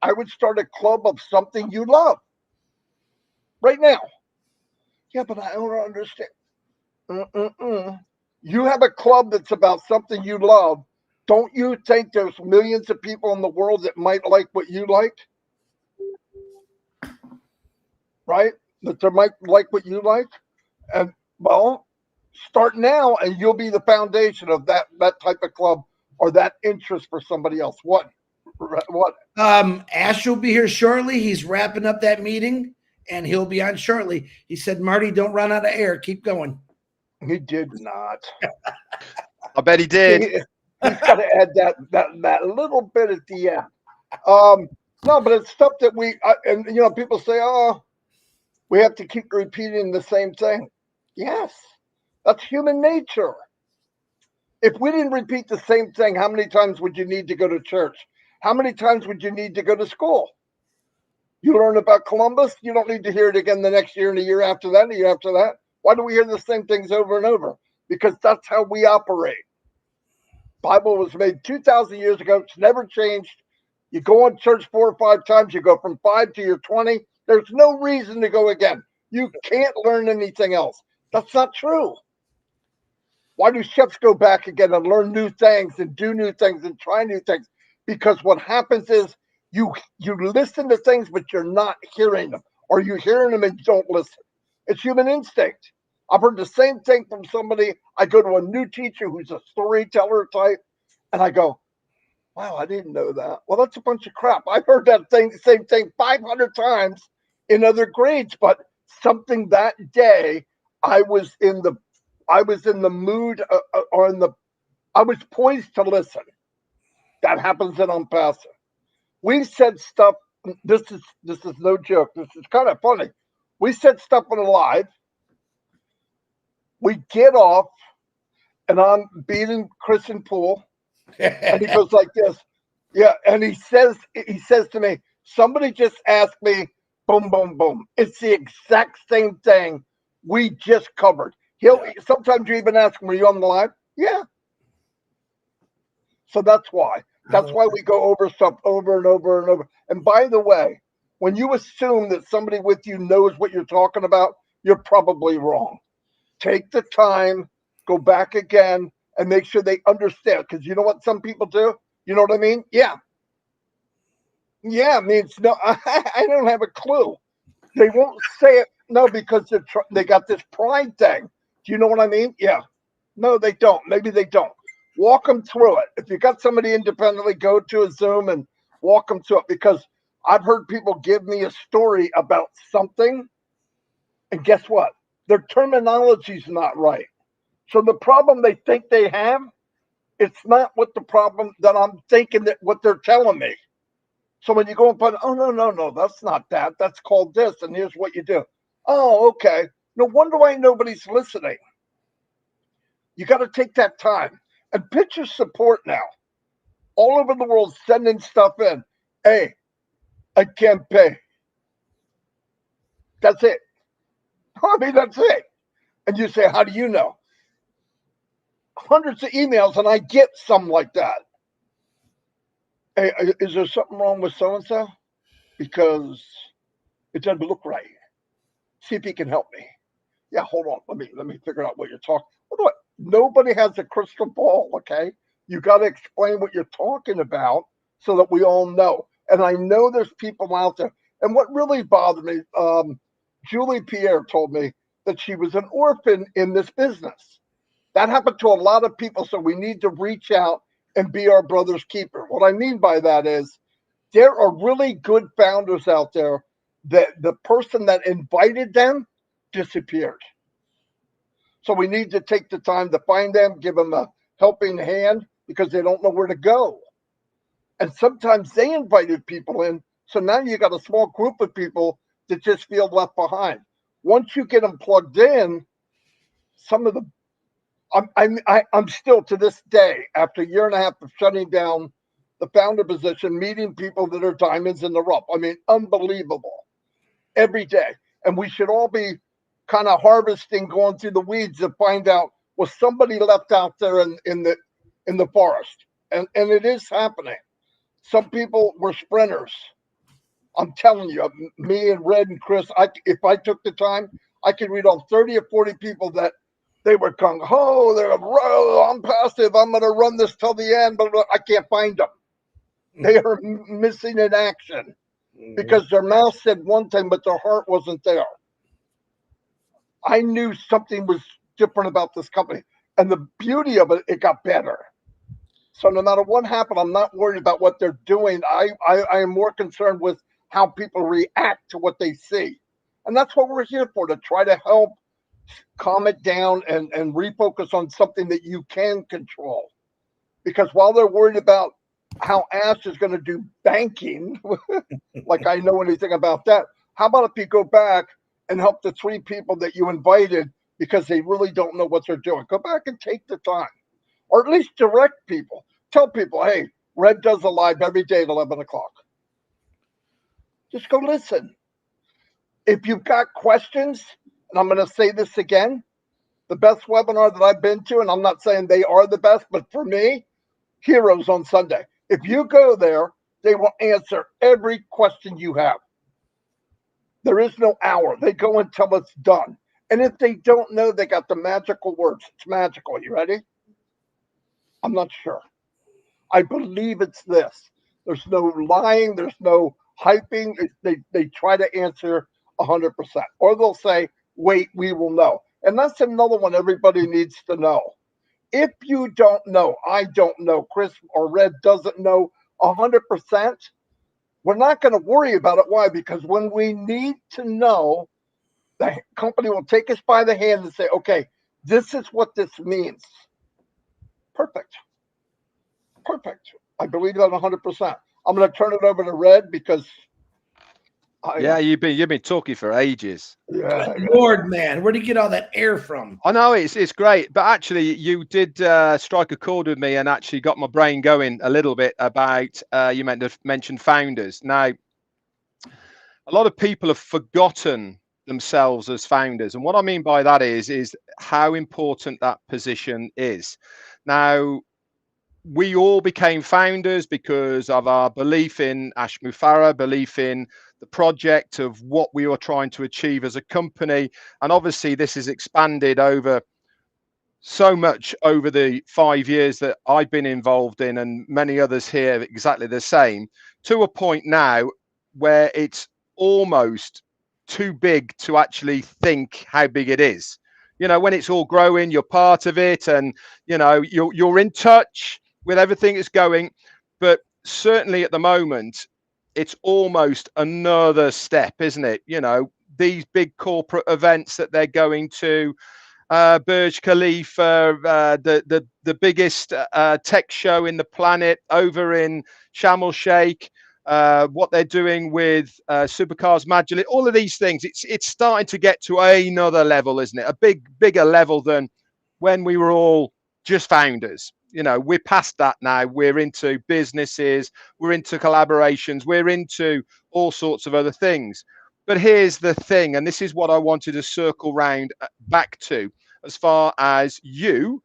I would start a club of something you love. Right now. Yeah, but I don't understand. You have a club that's about something you love. Don't you think there's millions of people in the world that might like what you like? Right? That they might like what you like? And well, start now and you'll be the foundation of that type of club or that interest for somebody else. What? Ash will be here shortly. He's wrapping up that meeting and he'll be on shortly. He said, Marty, don't run out of air. Keep going. He did not. I bet he did. He's got to add that little bit at the end. No, but it's stuff that and you know, people say, oh, we have to keep repeating the same thing. Yes, that's human nature. If we didn't repeat the same thing, how many times would you need to go to church? How many times would you need to go to school? You learn about Columbus, you don't need to hear it again the next year and the year after that and the year after that. Why do we hear the same things over and over? Because that's how we operate. Bible was made 2,000 years ago. It's never changed. You go on church 4 or 5 times. You go from 5 to your 20. There's no reason to go again. You can't learn anything else. That's not true. Why do chefs go back again and learn new things and do new things and try new things? Because what happens is you listen to things, but you're not hearing them, or you're hearing them and don't listen. It's human instinct. I've heard the same thing from somebody. I go to a new teacher who's a storyteller type, and I go, wow, I didn't know that. Well, that's a bunch of crap. I've heard that same thing 500 times in other grades, but something that day I was in the mood I was poised to listen. That happens in Onpassive. We've said stuff. This is no joke. This is kind of funny. We said stuff on a live. We get off, and I'm beating Chris in pool, and he goes like this. Yeah, and he says to me, somebody just asked me, boom, boom, boom. It's the exact same thing we just covered. Sometimes you even ask him, were you on the live? Yeah. So that's why. That's why we go over stuff over and over and over. And by the way, when you assume that somebody with you knows what you're talking about, you're probably wrong. Take the time, go back again, and make sure they understand. Because you know what some people do? You know what I mean? Yeah. Yeah, it means no, I don't have a clue. They won't say it. No, because they got this pride thing. Do you know what I mean? Yeah. No, they don't. Maybe they don't. Walk them through it. If you got somebody independently, go to a Zoom and walk them through it. Because I've heard people give me a story about something, and guess what? Their terminology's not right. So the problem they think they have, it's not what the problem that I'm thinking that what they're telling me. So when you go and put, oh, no, that's not that. That's called this, and here's what you do. Oh, okay. No wonder why nobody's listening. You got to take that time. And picture support now. All over the world sending stuff in. Hey, I can't pay. That's it. I mean, that's it. And you say, how do you know? Hundreds of emails, and I get some like that. Hey, is there something wrong with so-and-so? Because it doesn't look right. See if he can help me. Yeah, hold on. Let me figure out what you're talking. What? Nobody has a crystal ball, okay? You got to explain what you're talking about so that we all know. And I know there's people out there. And what really bothered me, Julie Pierre told me that she was an orphan in this business. That happened to a lot of people. So we need to reach out and be our brother's keeper. What I mean by that is there are really good founders out there that the person that invited them disappeared. So we need to take the time to find them, give them a helping hand because they don't know where to go. And sometimes they invited people in. So now you got a small group of people that just feel left behind. Once you get them plugged in, some of the, I'm still to this day, after a year and a half of shutting down the founder position, meeting people that are diamonds in the rough. I mean, unbelievable every day. And we should all be kind of harvesting, going through the weeds to find out was somebody left out there in the forest. And it is happening. Some people were sprinters. I'm telling you, me and Red and Chris, if I took the time, I could read on 30 or 40 people that They were gung ho. They're I'm passive. I'm going to run this till the end, but I can't find them. They are missing in action because their mouth said one thing, but their heart wasn't there. I knew something was different about this company, and the beauty of it, it got better. So no matter what happened, I'm not worried about what they're doing. I am more concerned with how people react to what they see. And that's what we're here for, to try to help calm it down and refocus on something that you can control. Because while they're worried about how Ash is going to do banking, like I know anything about that, how about if you go back and help the 3 people that you invited because they really don't know what they're doing? Go back and take the time. Or at least direct people. Tell people, hey, Red does a live every day at 11 o'clock. Just go listen. If you've got questions, and I'm going to say this again, the best webinar that I've been to, and I'm not saying they are the best, but for me, Heroes on Sunday. If you go there, they will answer every question you have. There is no hour. They go until it's done. And if they don't know, they got the magical words. It's magical. You ready? I'm not sure. I believe it's this. There's no lying. There's no hyping. They try to answer 100%. Or they'll say, wait, we will know. And that's another one everybody needs to know. If you don't know, I don't know, Chris or Red doesn't know 100%, we're not going to worry about it. Why? Because when we need to know, the company will take us by the hand and say, okay, this is what this means. Perfect. I believe that 100%. I'm going to turn it over to Red because you've been talking for ages. Yeah. Lord, man, where did you get all that air from? I know it's great, but actually you did strike a chord with me and actually got my brain going a little bit about you mentioned founders. Now, a lot of people have forgotten themselves as founders, and what I mean by that is how important that position is. Now, we all became founders because of our belief in MUFAREH, belief in the project of what we were trying to achieve as a company. And obviously this has expanded over so much over the 5 years that I've been involved in, and many others here exactly the same, to a point now where it's almost too big to actually think how big it is. You know, when it's all growing, you're part of it, and you know, you're in touch with everything that's going, but certainly at the moment, it's almost another step, isn't it? You know, these big corporate events that they're going to, Burj Khalifa, the biggest tech show in the planet over in Sharm el-Sheikh, what they're doing with Supercars Majlis, all of these things, it's starting to get to another level, isn't it? A bigger level than when we were all just founders. You know, we're past that now. We're into businesses, we're into collaborations, we're into all sorts of other things. But here's the thing, and this is what I wanted to circle round back to, as far as you,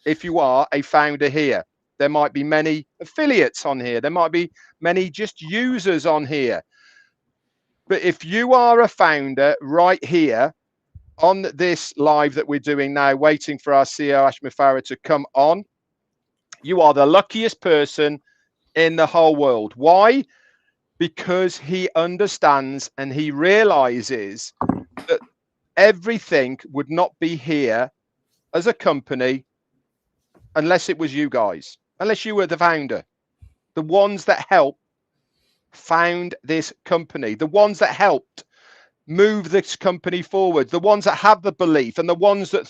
if you are a founder here. There might be many affiliates on here. There might be many just users on here. But if you are a founder right here on this live that we're doing now, waiting for our CEO, Ash MUFAREH, to come on, you are the luckiest person in the whole world. Why? Because he understands and he realizes that everything would not be here as a company unless it was you guys, unless you were the founder, the ones that helped found this company, the ones that helped move this company forward, the ones that have the belief, and the ones that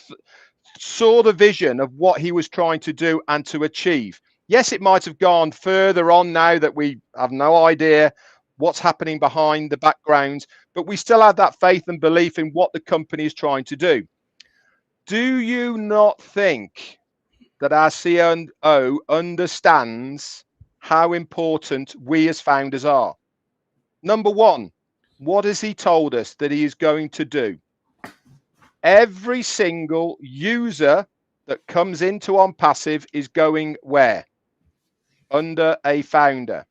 saw the vision of what he was trying to do and to achieve. Yes, it might have gone further on now that we have no idea what's happening behind the background, but we still have that faith and belief in what the company is trying to do. Do you not think that our CEO understands how important we as founders are? Number one, what has he told us that he is going to do? Every single user that comes into Onpassive is going where? Under a founder.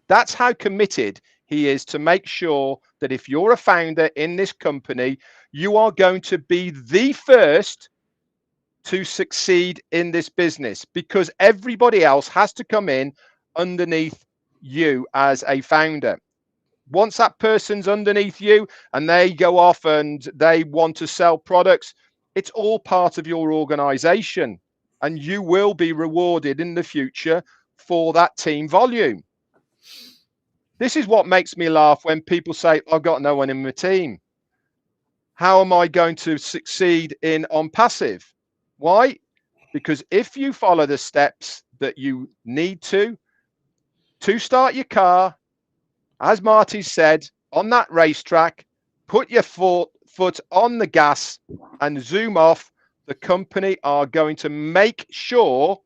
That's how committed he is to make sure that if you're a founder in this company, you are going to be the first to succeed in this business, because everybody else has to come in underneath you as a founder. Once that person's underneath you and they go off and they want to sell products, it's all part of your organization, and you will be rewarded in the future for that team volume. This is what makes me laugh when people say, I've got no one in my team. How am I going to succeed in Onpassive? Why? Because if you follow the steps that you need to start your car, as Marty said, on that racetrack, put your foot on the gas and zoom off, the company are going to make sure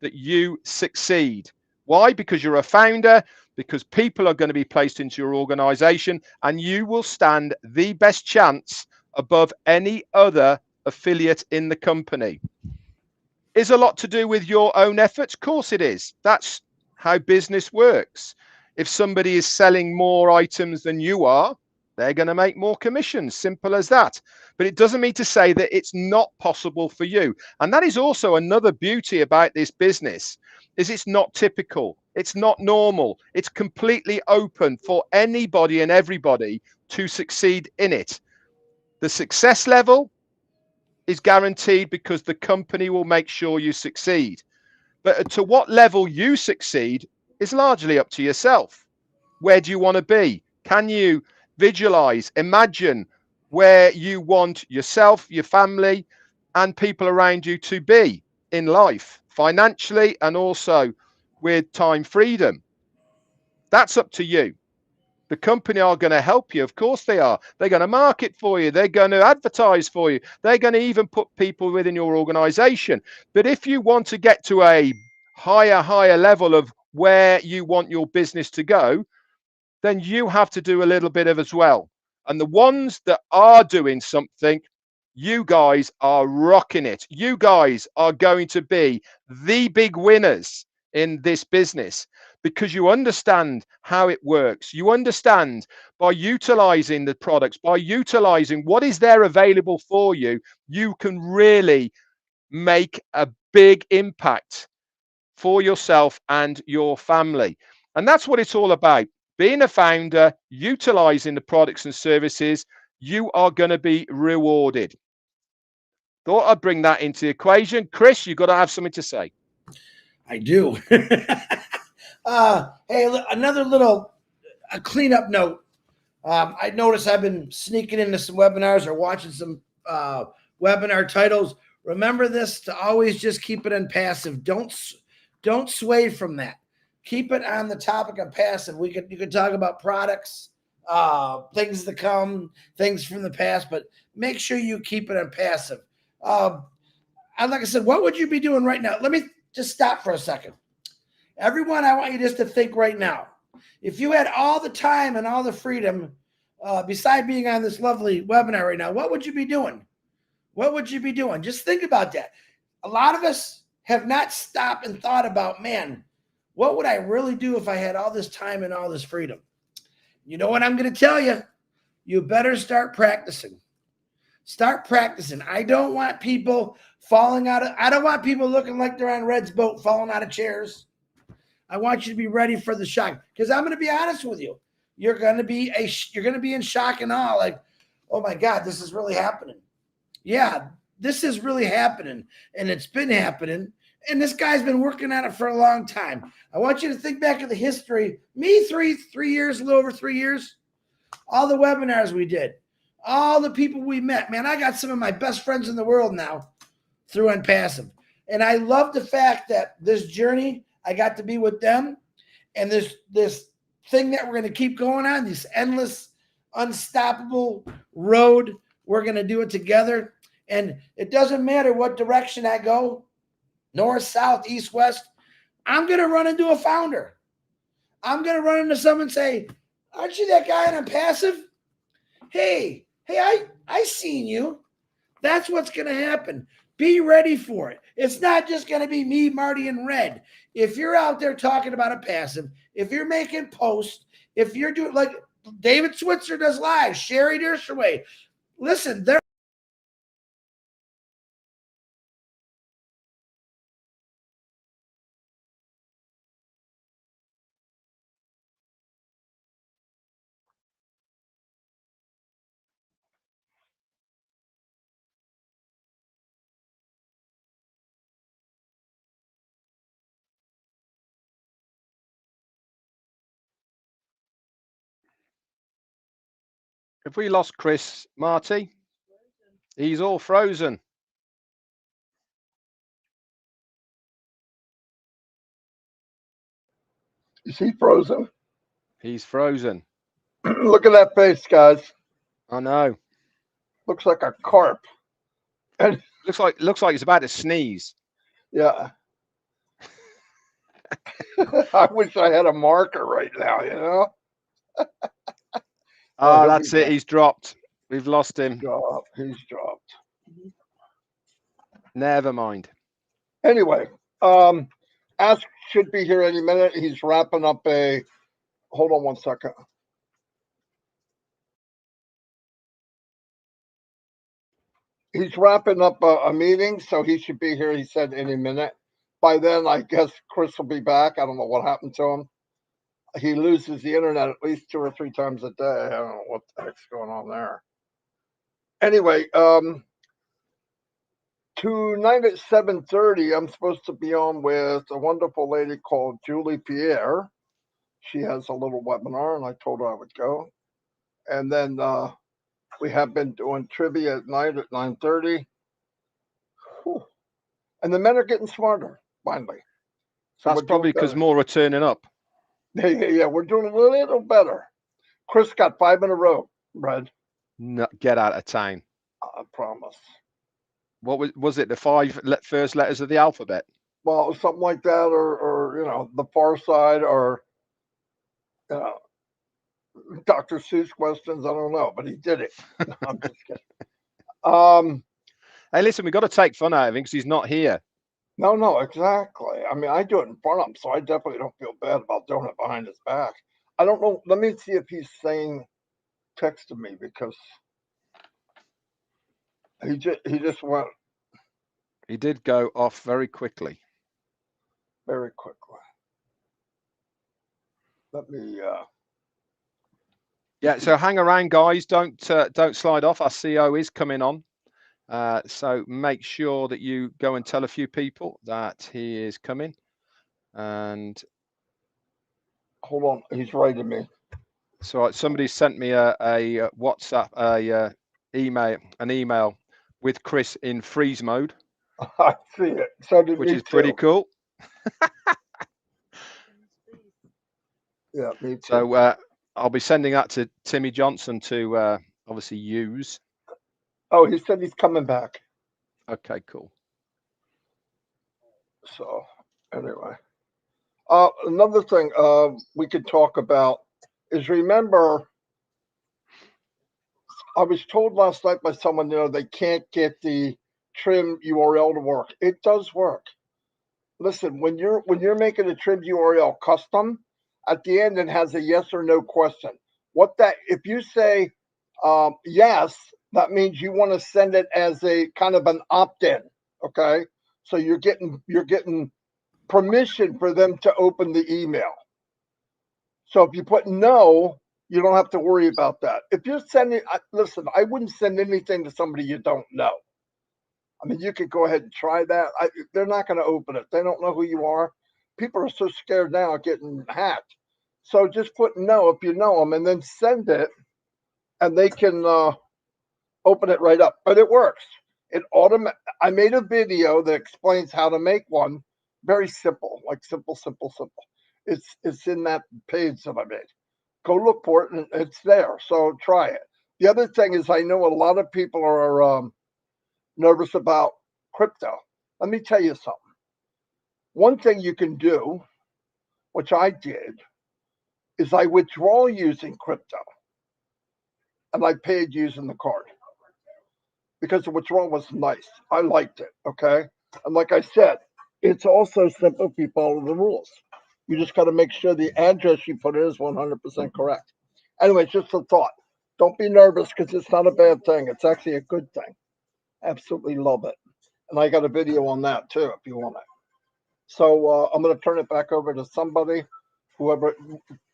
that you succeed. Why? Because you're a founder, because people are going to be placed into your organization, and you will stand the best chance above any other affiliate in the company. Is a lot to do with your own efforts? Of course it is. That's how business works. If somebody is selling more items than you are, they're going to make more commissions. Simple as that. But it doesn't mean to say that it's not possible for you. And that is also another beauty about this business, is it's not typical. It's not normal. It's completely open for anybody and everybody to succeed in it. The success level is guaranteed because the company will make sure you succeed. But to what level you succeed is largely up to yourself. Where do you want to be? Can you visualize, imagine where you want yourself, your family, and people around you to be in life, financially, and also with time freedom? That's up to you. The company are going to help you. Of course they are. They're going to market for you. They're going to advertise for you. They're going to even put people within your organization. But if you want to get to a higher level of where you want your business to go, then you have to do a little bit of as well. And the ones that are doing something, you guys are rocking it. You guys are going to be the big winners in this business, because you understand how it works. You understand, by utilizing the products, by utilizing what is there available for you, you can really make a big impact for yourself and your family. And that's what it's all about. Being a founder, utilizing the products and services, you are going to be rewarded. Thought I'd bring that into the equation. Chris, you've got to have something to say. I do. Hey, another little cleanup note. I noticed I've been sneaking into some webinars or watching some webinar titles. Remember this, to always just keep it in passive. Don't sway from that. Keep it on the topic of passive. You could talk about products, things to come, things from the past, but make sure you keep it on passive. And like I said, what would you be doing right now? Let me just stop for a second. Everyone, I want you just to think right now. If you had all the time and all the freedom, beside being on this lovely webinar right now, what would you be doing? What would you be doing? Just think about that. A lot of us have not stopped and thought about, man, what would I really do if I had all this time and all this freedom? You know what I'm going to tell you? You better start practicing. Start practicing. I don't want people falling out of, I don't want people looking like they're on Red's boat, falling out of chairs. I want you to be ready for the shock, because I'm going to be honest with you. You're going to be in shock and awe, like, oh my God, this is really happening. Yeah, this is really happening, and it's been happening, and this guy's been working on it for a long time. I want you to think back of the history. Me, three years, a little over 3 years, all the webinars we did, all the people we met. Man, I got some of my best friends in the world now through Onpassive, and I love the fact that this journey, I got to be with them, and this thing that we're going to keep going on, this endless, unstoppable road. We're going to do it together, and it doesn't matter what direction I go, north, south, east, west. I'm going to run into a founder. I'm going to run into someone and say, aren't you that guy on Onpassive? Hey, I seen you. That's what's going to happen. Be ready for it. It's not just going to be me, Marty, and Red. If you're out there talking about Onpassive, if you're making posts, if you're doing like David Switzer does live, Sherry Dershoway, listen, they're Have we lost Chris, Marty? He's all frozen. Is he frozen? He's frozen. Look at that face, guys. I know. Looks like a carp. And Looks like he's about to sneeze. yeah. I wish I had a marker right now, you know? Oh, that's it. He's dropped. We've lost him. He's dropped. Never mind. Anyway, Ask should be here any minute. He's wrapping up a. Hold on one second. He's wrapping up a meeting, so he should be here. He said any minute. By then, I guess Chris will be back. I don't know what happened to him. He loses the internet at least 2 or 3 times a day. I don't know what the heck's going on there. Anyway, tonight at 7:30, I'm supposed to be on with a wonderful lady called Julie Pierre. She has a little webinar, and I told her I would go. And then we have been doing trivia at night at 9:30. Whew. And the men are getting smarter, finally. So that's probably because more are turning up. Yeah, we're doing a little better. Chris got 5 in a row, Red. No, get out of town. I promise. What was it? The 5 first letters of the alphabet? Well, something like that, or you know, the Far Side, or Dr. Seuss questions. I don't know, but he did it. I'm just kidding. Hey, listen, we got to take fun out of him because he's not here. No, exactly. I mean, I do it in front of him, so I definitely don't feel bad about doing it behind his back. I don't know. Let me see if he's saying text to me, because he just went. He did go off very quickly. Very quickly. Let me. Yeah. So hang around, guys. Don't slide off. Our CEO is coming on. So make sure that you go and tell a few people that he is coming. And hold on, he's writing me. So somebody sent me a WhatsApp, an email with Chris in freeze mode. I see it. So did which me is pretty cool. Yeah, me too. So I'll be sending that to Timmy Johnson to obviously use. Oh, he said he's coming back. Okay, cool. So anyway, another thing we could talk about is, remember, I was told last night by someone, they can't get the trim URL to work. It does work. Listen, when you're making a trim URL custom, at the end it has a yes or no question. If you say yes, that means you want to send it as a kind of an opt-in. Okay, so you're getting permission for them to open the email. So if you put no, you don't have to worry about that. If you're sending, listen, I wouldn't send anything to somebody you don't know. I mean, you could go ahead and try that. They're not going to open it. They don't know who you are. People are so scared now of getting hacked. So just put no if you know them, and then send it, and they can open it right up. But it works. I made a video that explains how to make one. Very simple, like simple. It's in that page that I made. Go look for it, and it's there. So try it. The other thing is, I know a lot of people are nervous about crypto. Let me tell you something. One thing you can do, which I did, is I withdraw using crypto, and I paid using the card, because the withdrawal was nice. I liked it. Okay, and like I said, it's also simple if you follow the rules. You just got to make sure the address you put in is 100% correct. Anyway, it's just a thought. Don't be nervous, because it's not a bad thing. It's actually a good thing. Absolutely love it. And I got a video on that too, if you want it. So I'm going to turn it back over to somebody, whoever.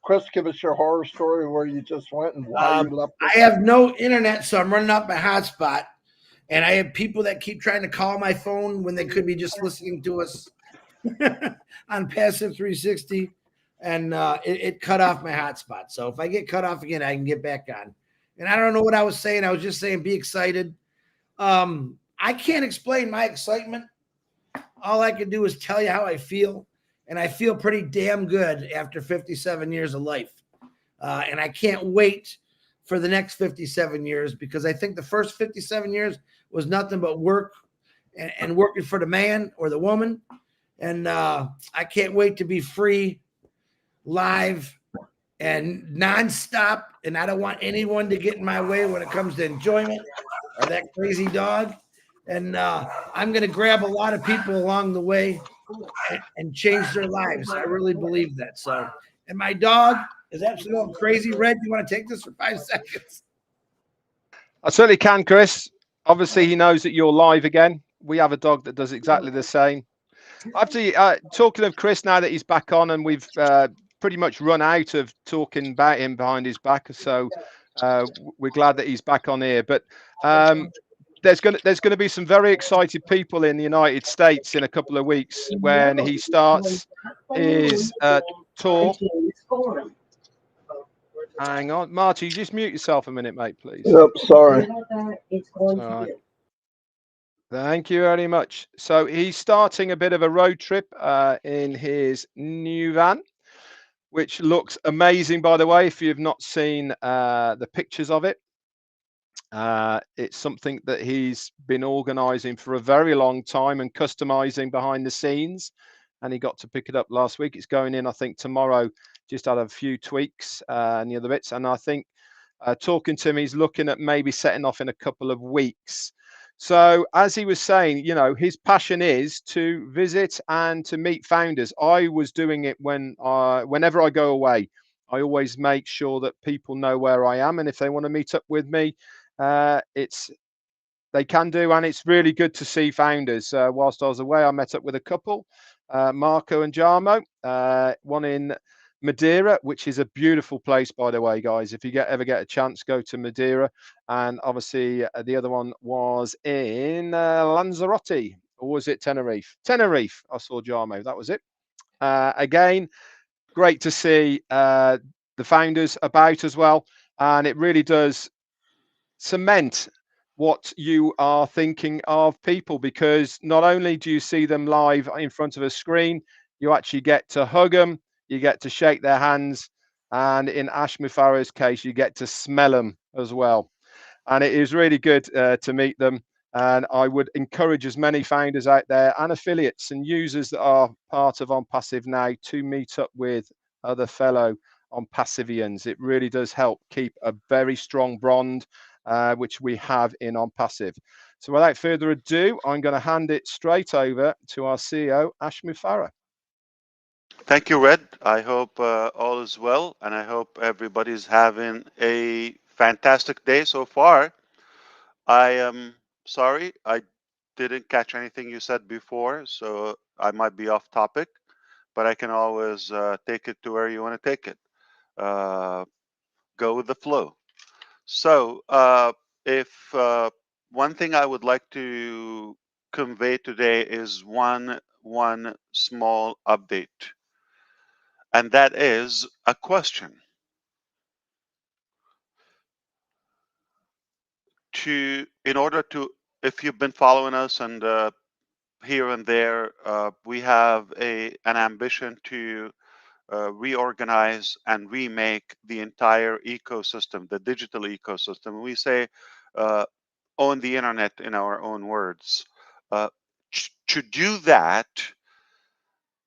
Chris, give us your horror story, where you just went and why you left. I have no internet, so I'm running out my hotspot. And I have people that keep trying to call my phone when they could be just listening to us on Passive 360, and it cut off my hotspot. So if I get cut off again, I can get back on. And I don't know what I was saying. I was just saying be excited. I can't explain my excitement. All I can do is tell you how I feel. And I feel pretty damn good after 57 years of life. And I can't wait for the next 57 years, because I think the first 57 years was nothing but work and working for the man or the woman. And I can't wait to be free, live, and nonstop. And I don't want anyone to get in my way when it comes to enjoyment or that crazy dog. And I'm going to grab a lot of people along the way and change their lives. I really believe that. So, and my dog is absolutely going crazy. Red, you want to take this for 5 seconds? I certainly can, Chris. Obviously, he knows that you're live again. We have a dog that does exactly the same. After talking of Chris, now that he's back on, and we've pretty much run out of talking about him behind his back, so we're glad that he's back on here. But there's going to be some very excited people in the United States in a couple of weeks when he starts his tour. Hang on, Marty, you just mute yourself a minute, mate, please. Yep, sorry. All right. Thank you very much. So he's starting a bit of a road trip in his new van, which looks amazing, by the way, if you've not seen the pictures of it. It's something that he's been organizing for a very long time and customizing behind the scenes. And he got to pick it up last week. It's going in, I think, tomorrow. Just had a few tweaks and the other bits. And I think talking to him, he's looking at maybe setting off in a couple of weeks. So as he was saying, you know, his passion is to visit and to meet founders. I was doing it whenever I go away. I always make sure that people know where I am, and if they want to meet up with me, they can do, and it's really good to see founders. Whilst I was away, I met up with a couple, Marco and Jarmo, one in Madeira, which is a beautiful place, by the way, guys. If you ever get a chance, go to Madeira. And obviously the other one was in Lanzarote, or was it Tenerife? Tenerife. I saw Jarmo. That was it. Again, great to see the founders about as well, and it really does cement what you are thinking of people, because not only do you see them live in front of a screen, you actually get to hug them, you get to shake their hands, and in MUFAREH's case, you get to smell them as well. And it is really good to meet them. And I would encourage as many founders out there and affiliates and users that are part of Onpassive now to meet up with other fellow Onpassivians. It really does help keep a very strong bond, which we have in Onpassive. So without further ado, I'm going to hand it straight over to our CEO, MUFAREH. Thank you, Red. I hope all is well, and I hope everybody's having a fantastic day so far. I am sorry I didn't catch anything you said before, so I might be off topic, but I can always take it to where you want to take it. Go with the flow. So if one thing I would like to convey today is one small update, and that is a question. In order to, if you've been following us and here and there, we have an ambition to reorganize and remake the entire ecosystem, the digital ecosystem. We say own the internet in our own words. To do that,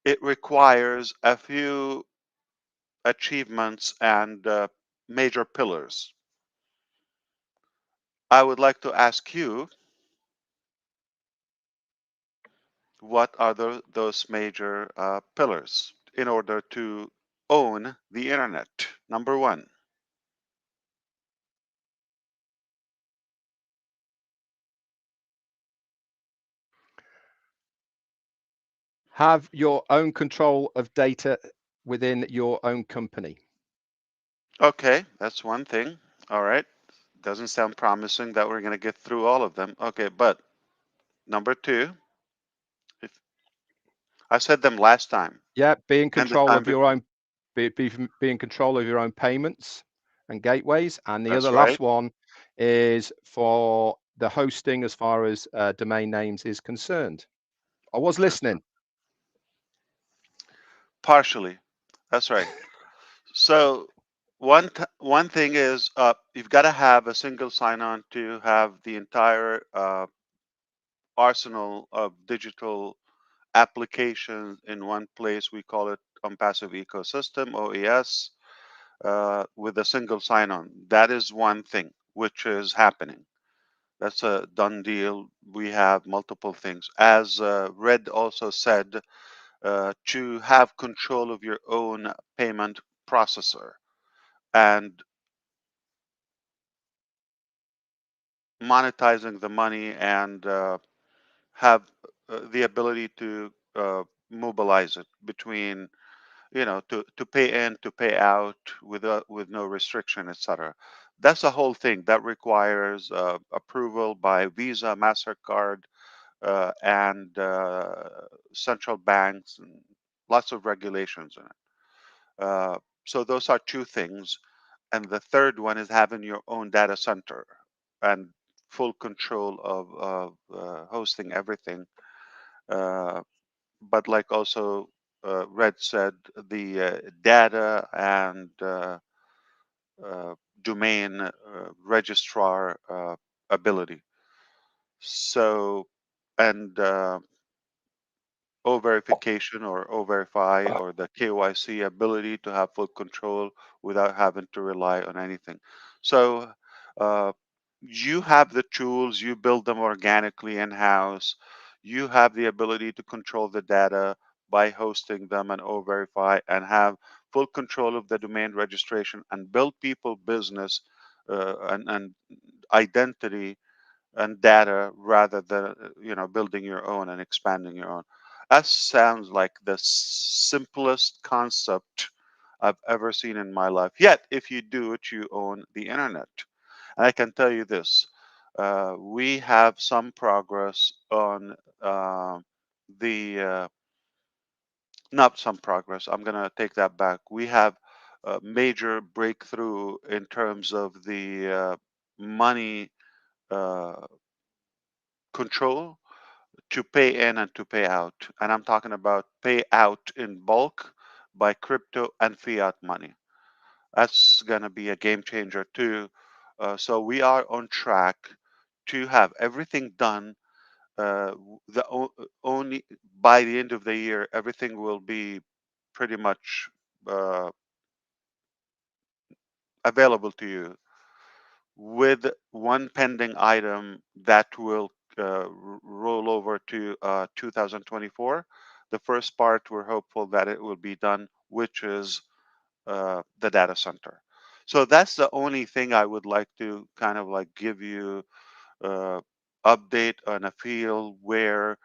it requires a few achievements and major pillars. I would like to ask you, what are those major pillars in order to own the internet? Number one. Have your own control of data within your own company. Okay, that's one thing. All right. Doesn't sound promising that we're going to get through all of them. Okay, but number two, I said them last time. Yeah, be in control of your own, be in control of your own payments and gateways, and the That's other right. last one is for the hosting as far as domain names is concerned. I was listening. Partially. That's right. So one thing is you've got to have a single sign-on to have the entire arsenal of digital applications in one place. We call it Onpassive Ecosystem, OES, with a single sign-on. That is one thing which is happening. That's a done deal. We have multiple things. As Red also said, to have control of your own payment processor and monetizing the money and have the ability to mobilize it between, to pay in, to pay out with no restriction, etc. That's the whole thing that requires approval by Visa, Mastercard, and central banks, and lots of regulations in it. So those are two things. And the third one is having your own data center and full control of hosting everything. Uh, but like also Red said, the data and uh, domain registrar ability. So, and O verification or O verify or the KYC ability to have full control without having to rely on anything. So uh, you have the tools, you build them organically in house. You have the ability to control the data by hosting them and O verify and have full control of the domain registration and build people business and identity and data rather than building your own and expanding your own. That sounds like the simplest concept I've ever seen in my life. Yet if you do it, you own the internet. And I can tell you this, we have some progress on the not some progress, I'm going to take that back. We have a major breakthrough in terms of the money uh, control to pay in and to pay out. And I'm talking about pay out in bulk by crypto and fiat money. That's going to be a game changer too. So we are on track to have everything done. Only by the end of the year, everything will be pretty much uh, available to you, with one pending item that will roll over to 2024. The first part, we're hopeful that it will be done, which is the data center. So that's the only thing I would like to kind of like give you uh, update on a feel where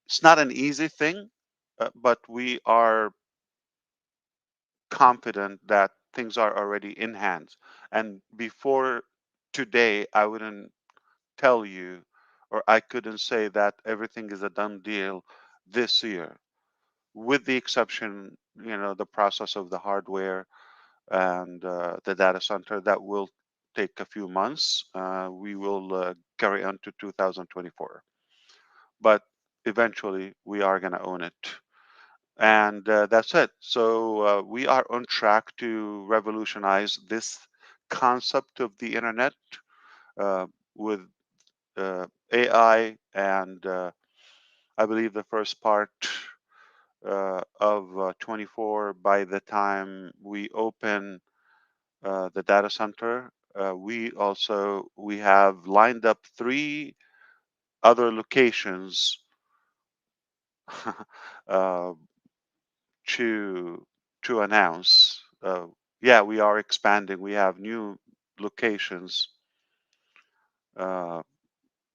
it's not an easy thing, but we are confident that things are already in hands. And before today, I wouldn't tell you, or I couldn't say that everything is a done deal this year, with the exception, the process of the hardware and the data center that will take a few months. We will carry on to 2024, but eventually we are going to own it. And that's it. So we are on track to revolutionize this concept of the internet uh, with AI, and I believe the first part of 24, by the time we open the data center. We have lined up 3 other locations uh, to announce. Yeah, we are expanding. We have new locations. Uh,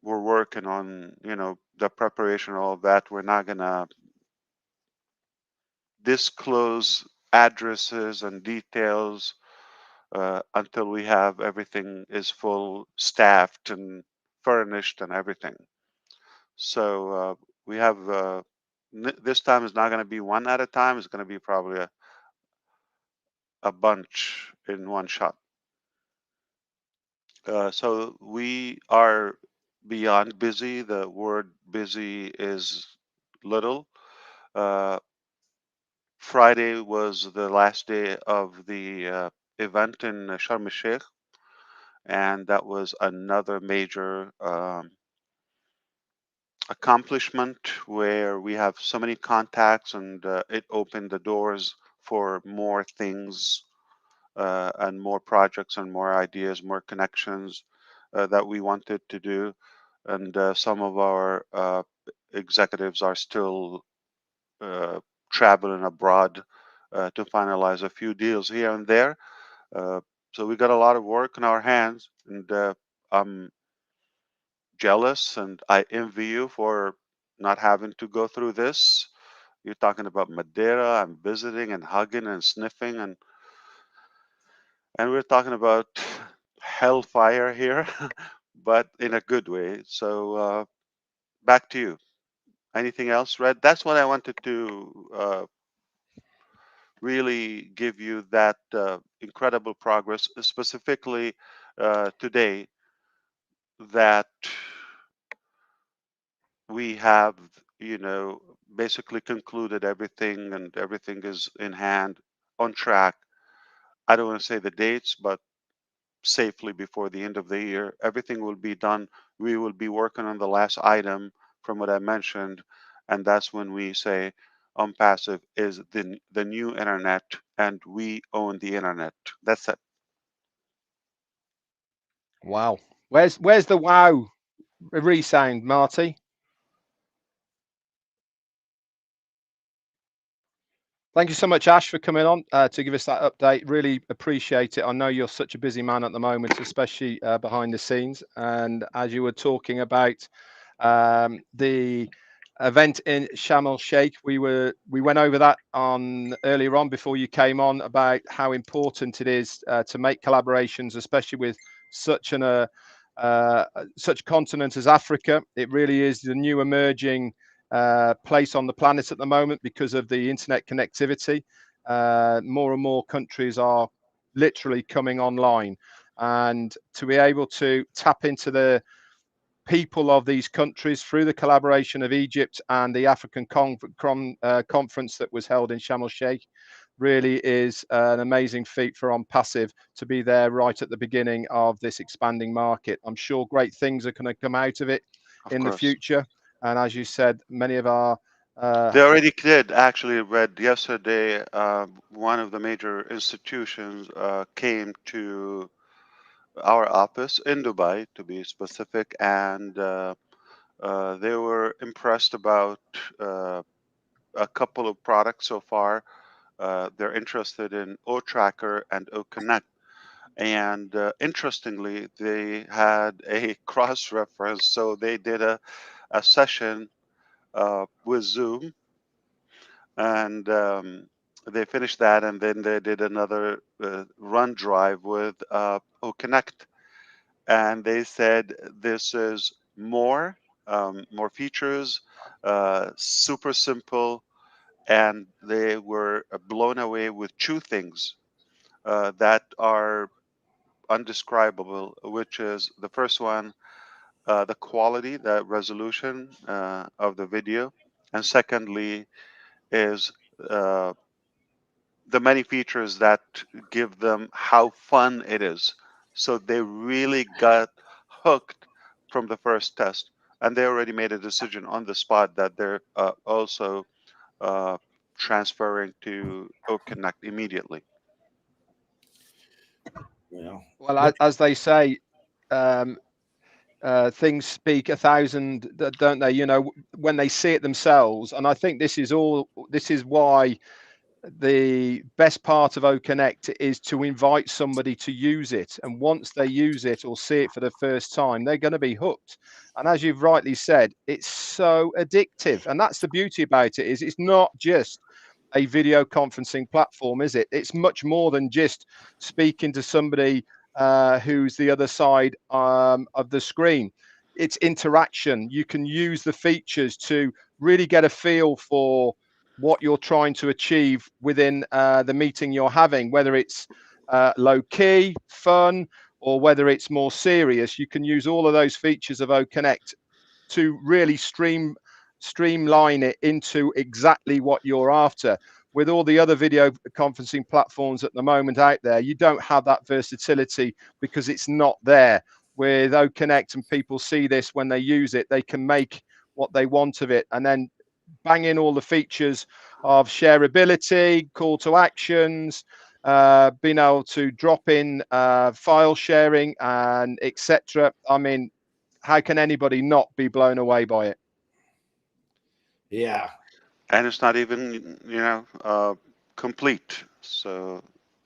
we're working on, the preparation, all of that. We're not gonna disclose addresses and details until we have everything is full staffed and furnished and everything. So we have this time is not going to be one at a time. It's going to be probably a bunch in one shot. So we are beyond busy. The word busy is little. Uh, Friday was the last day of the event in Sharm el-Sheikh, and that was another major accomplishment where we have so many contacts, and it opened the doors for more things and more projects and more ideas, more connections that we wanted to do. And some of our executives are still traveling abroad to finalize a few deals here and there. Uh, so we got a lot of work in our hands, and I'm jealous and I envy you for not having to go through this. You're talking about Madeira and visiting and hugging and sniffing, and we're talking about hellfire here, but in a good way. So back to you. Anything else, Red? That's what I wanted to really give you, that incredible progress, specifically today, that we have, basically concluded everything, and everything is in hand, on track. I don't want to say the dates, but safely before the end of the year, everything will be done. We will be working on the last item from what I mentioned, and that's when we say Onpassive is the new internet, and we own the internet. That's it. Wow. Where's the wow resound, Marty? Thank you so much, Ash, for coming on to give us that update. Really appreciate it. I know you're such a busy man at the moment, especially behind the scenes. And as you were talking about the event in Sharm el-Sheikh, we went over that on earlier on before you came on, about how important it is to make collaborations, especially with such such continent as Africa. It really is the new emerging place on the planet at the moment because of the internet connectivity. More and more countries are literally coming online, and to be able to tap into the people of these countries through the collaboration of Egypt and the African conference that was held in Sharm el-Sheikh really is an amazing feat for Onpassive to be there right at the beginning of this expanding market. I'm sure great things are going to come out of it in the future. And as you said, many of our They already did. Actually, read yesterday, one of the major institutions came to our office in Dubai, to be specific, and they were impressed about a couple of products so far. They're interested in O-Tracker and O-Connect. And interestingly, they had a cross-reference. So they did a session with Zoom, and they finished that, and then they did another run drive with O-Connect. And they said this is more features, super simple, and they were blown away with two things that are undescribable, which is the first one, the quality, the resolution of the video, and secondly is uh, the many features that give them how fun it is. So they really got hooked from the first test, and they already made a decision on the spot that they're also uh, transferring to OConnect immediately. well, as they say, um, things speak 1,000, don't they? When they see it themselves. And I think this is why the best part of OConnect is to invite somebody to use it, and once they use it or see it for the first time, they're going to be hooked. And as you've rightly said, it's so addictive, and that's the beauty about it. Is it's not just a video conferencing platform, is it? It's much more than just speaking to somebody who's the other side of the screen. It's interaction. You can use the features to really get a feel for what you're trying to achieve within the meeting you're having, whether it's low key, fun, or whether it's more serious, you can use all of those features of OConnect to really streamline it into exactly what you're after. With all the other video conferencing platforms at the moment out there, you don't have that versatility because it's not there. With OConnect, and people see this when they use it, they can make what they want of it and then bang in all the features of shareability, call to actions, being able to drop in file sharing, and etc. I mean, how can anybody not be blown away by it? Yeah. And it's not even, complete. So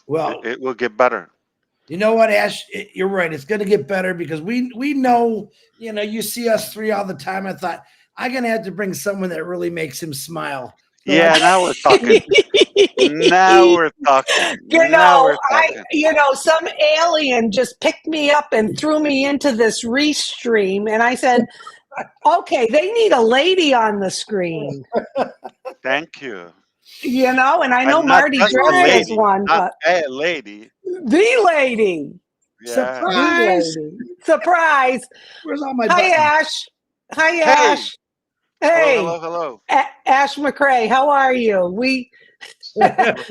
Well, it will get better. you know what, Ash? You're right. It's going to get better because we know, you see us three all the time. I thought I'm going to have to bring someone that really makes him smile. So Yeah, now we're talking. Now we're talking. Now we're talking. Some alien just picked me up and threw me into this restream, and I said, okay, they need a lady on the screen. Thank you. And I know And not Marty just a Dress is lady, one, not but a lady. the lady. Yeah. surprise. The lady. Surprise. Where's all my Hi, buttons? Ash. Hi, Hey. Ash. Hey. Hello. Ash McRae, how are you?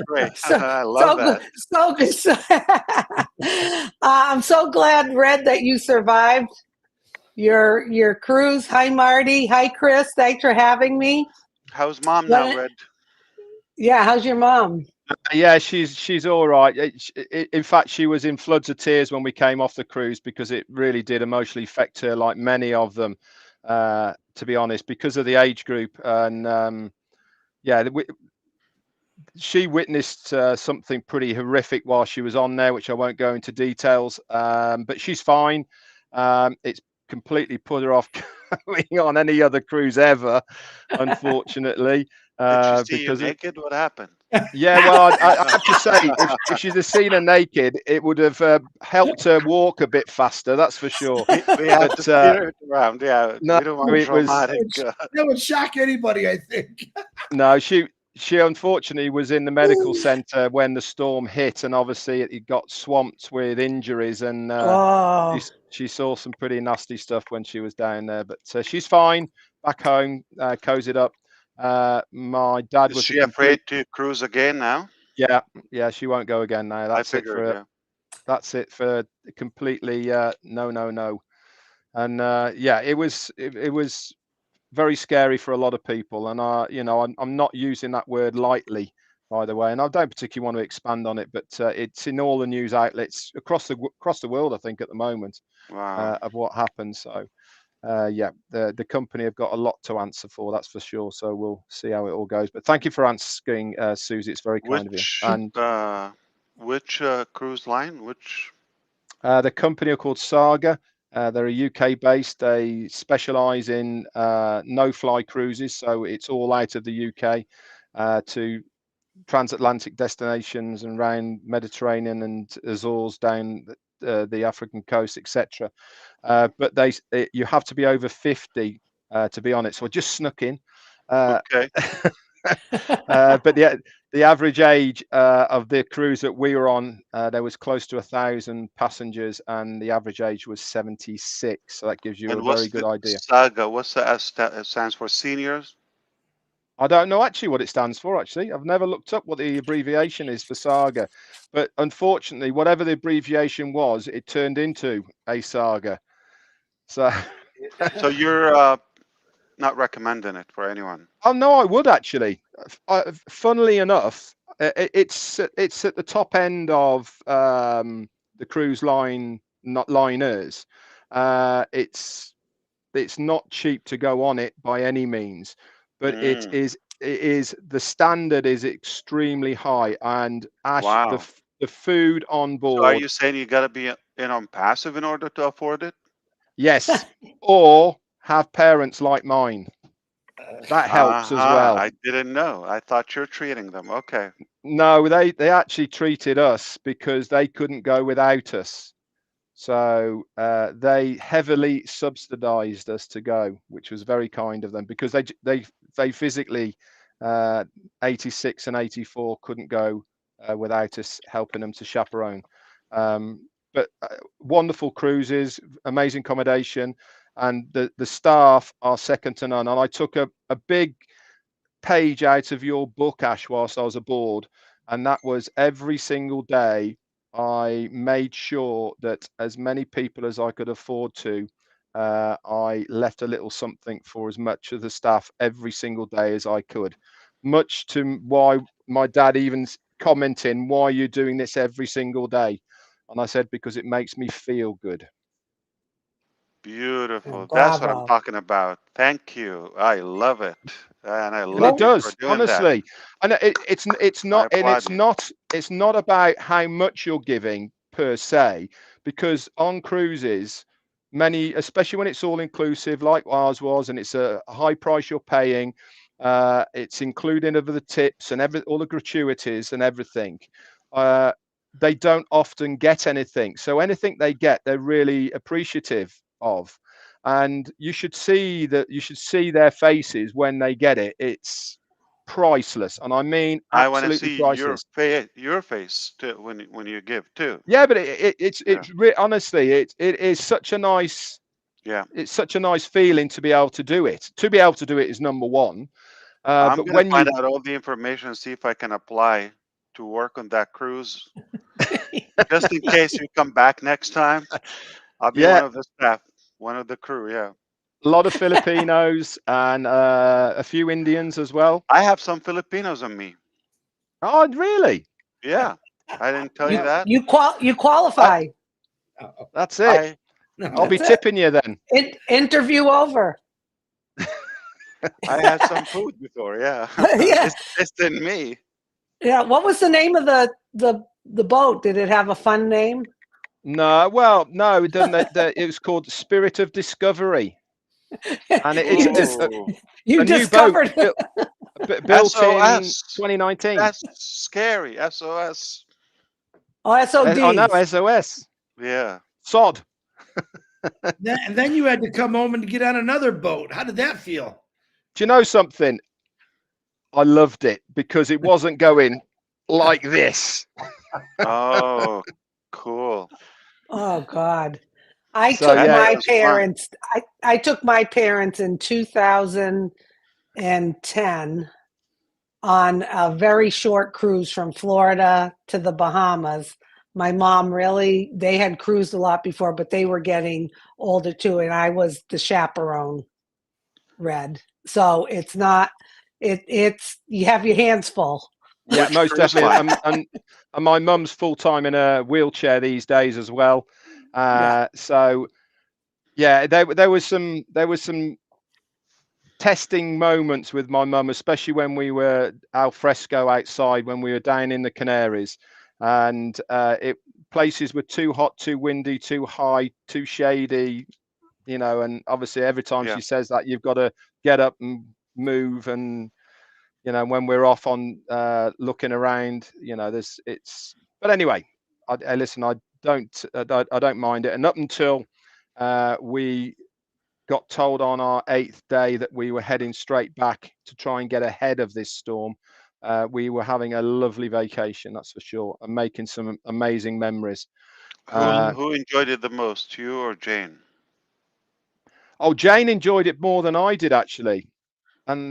Great. I love that. So good. I'm so glad, Red, that you survived your cruise. Hi, Marty. Hi, Chris. Thanks for having me. How's mom now, Red? Yeah, how's your mom? Yeah, she's all right. In fact, she was in floods of tears when we came off the cruise because it really did emotionally affect her, like many of them, to be honest, because of the age group. And she witnessed something pretty horrific while she was on there, which I won't go into details. But she's fine. It's completely put her off going on any other cruise ever, unfortunately. Did she see because you naked? What happened? Yeah, well, I have to say, if she'd have seen her naked, it would have helped her walk a bit faster. That's for sure. We have to steer it around. Yeah, no, we don't want it was traumatic. That would shock anybody, I think. no. She unfortunately was in the medical center when the storm hit, and obviously it got swamped with injuries, and she saw some pretty nasty stuff when she was down there. But she's fine, back home, cozied up. My dad was. Is she afraid to cruise again now? Yeah, she won't go again now. That's it for yeah. That's it for completely no. And it was very scary for a lot of people. And I'm not using that word lightly, by the way, and I don't particularly want to expand on it, but it's in all the news outlets across the world, I think, at the moment. Wow. Of what happened. So the company have got a lot to answer for, that's for sure. So we'll see how it all goes. But thank you for asking, Susie. It's very kind of you. And which cruise line? Which? The company are called Saga. They're a UK based. They specialize in no-fly cruises, so it's all out of the UK to transatlantic destinations and around Mediterranean and Azores down the African coast, etc. But you have to be over 50 to be on it. So I just snuck in. Okay. But the average age of the cruise that we were on, there was close to 1,000 passengers, and the average age was 76. So that gives you a very good idea. Saga, what's the S stands for? Seniors? I don't know actually what it stands for. Actually, I've never looked up what the abbreviation is for Saga, but unfortunately, whatever the abbreviation was, it turned into a saga. So you're not recommending it for anyone? Oh no, I would actually. Funnily enough, it's at the top end of the cruise liners. It's not cheap to go on it by any means, but it is the standard is extremely high, and Wow. the food on board. So are you saying you got to be in Onpassive in order to afford it? Yes, or have parents like mine. That helps as well. I didn't know. I thought you're treating them. Okay. No, they actually treated us because they couldn't go without us. So they heavily subsidized us to go, which was very kind of them, because they physically 86 and 84 couldn't go without us helping them to chaperone. but wonderful cruises, amazing accommodation, and the staff are second to none. And I took a big page out of your book, Ash, whilst I was aboard, and that was every single day I made sure that as many people as I could afford to, I left a little something for as much of the staff every single day as I could, much to why my dad even commenting, why are you doing this every single day? And I said, because it makes me feel good. Beautiful. That's what I'm Bravo. talking about. Thank you. I love it, and I And love it you does, for doing that. honestly. And it's I not, and applaud you. it's not about how much you're giving per se, because on cruises, many, especially when it's all inclusive like ours was, and it's a high price you're paying, it's including of the tips and all the gratuities and everything. They don't often get anything, so anything they get, they're really appreciative of. And you should see their faces when they get it. It's priceless, and I mean I want to absolutely see priceless. your face too, when you give too. Yeah, but Yeah. honestly, it is such a nice, Yeah. it's such a nice feeling to be able to do it. To be able to do it is number one. I'm But gonna when find you, out all the information and see if I can apply to work on that cruise. Just in case you come back next time, I'll be yeah, one of the staff, one of the crew. Yeah. a lot of Filipinos and a few Indians as well. I have some Filipinos on me. Oh, really? Yeah. I didn't tell you You that. you I qualify. That's it. I I'll be That's it. tipping you then. Interview over. I had some food before. Yeah. Yeah. It's in me. Yeah. What was the name of the boat? Did it have a fun name? No, well, no, it doesn't. It was called Spirit of Discovery, and it's you just Oh, you a new boat discovered. built in SOS. 2019. That's scary. SOS. Oh, Oh no, SODs. SOS. Yeah. Sod. And then you had to come home and get on another boat. How did that feel? Do you know something? I loved it because it wasn't going like this. Oh, cool. Oh God. I So took That yeah, my sounds fun. parents. I took my parents in 2010 on a very short cruise from Florida to the Bahamas. My mom they had cruised a lot before, but they were getting older too, and I was the chaperone, Red. So it's not, it's, you have your hands full. yeah, Which most cruise definitely. line? And my mum's full time in a wheelchair these days as well. Yeah. So yeah, there was some testing moments with my mum, especially when we were al fresco outside, when we were down in the Canaries, and places were too hot, too windy, too high, too shady, and obviously every time Yeah. she says that, you've got to get up and move. And when we're off on looking around, but anyway, I listen, I don't mind it. And up until we got told on our 8th day that we were heading straight back to try and get ahead of this storm, we were having a lovely vacation, that's for sure, and making some amazing memories. Who enjoyed it the most, you or Jane? Oh, Jane enjoyed it more than I did, actually. And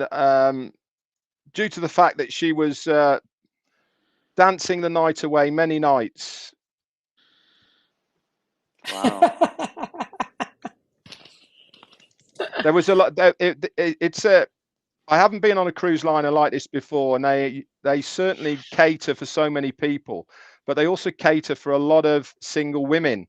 due to the fact that she was dancing the night away many nights. Wow. There was a lot. I haven't been on a cruise liner like this before, and they certainly cater for so many people, but they also cater for a lot of single women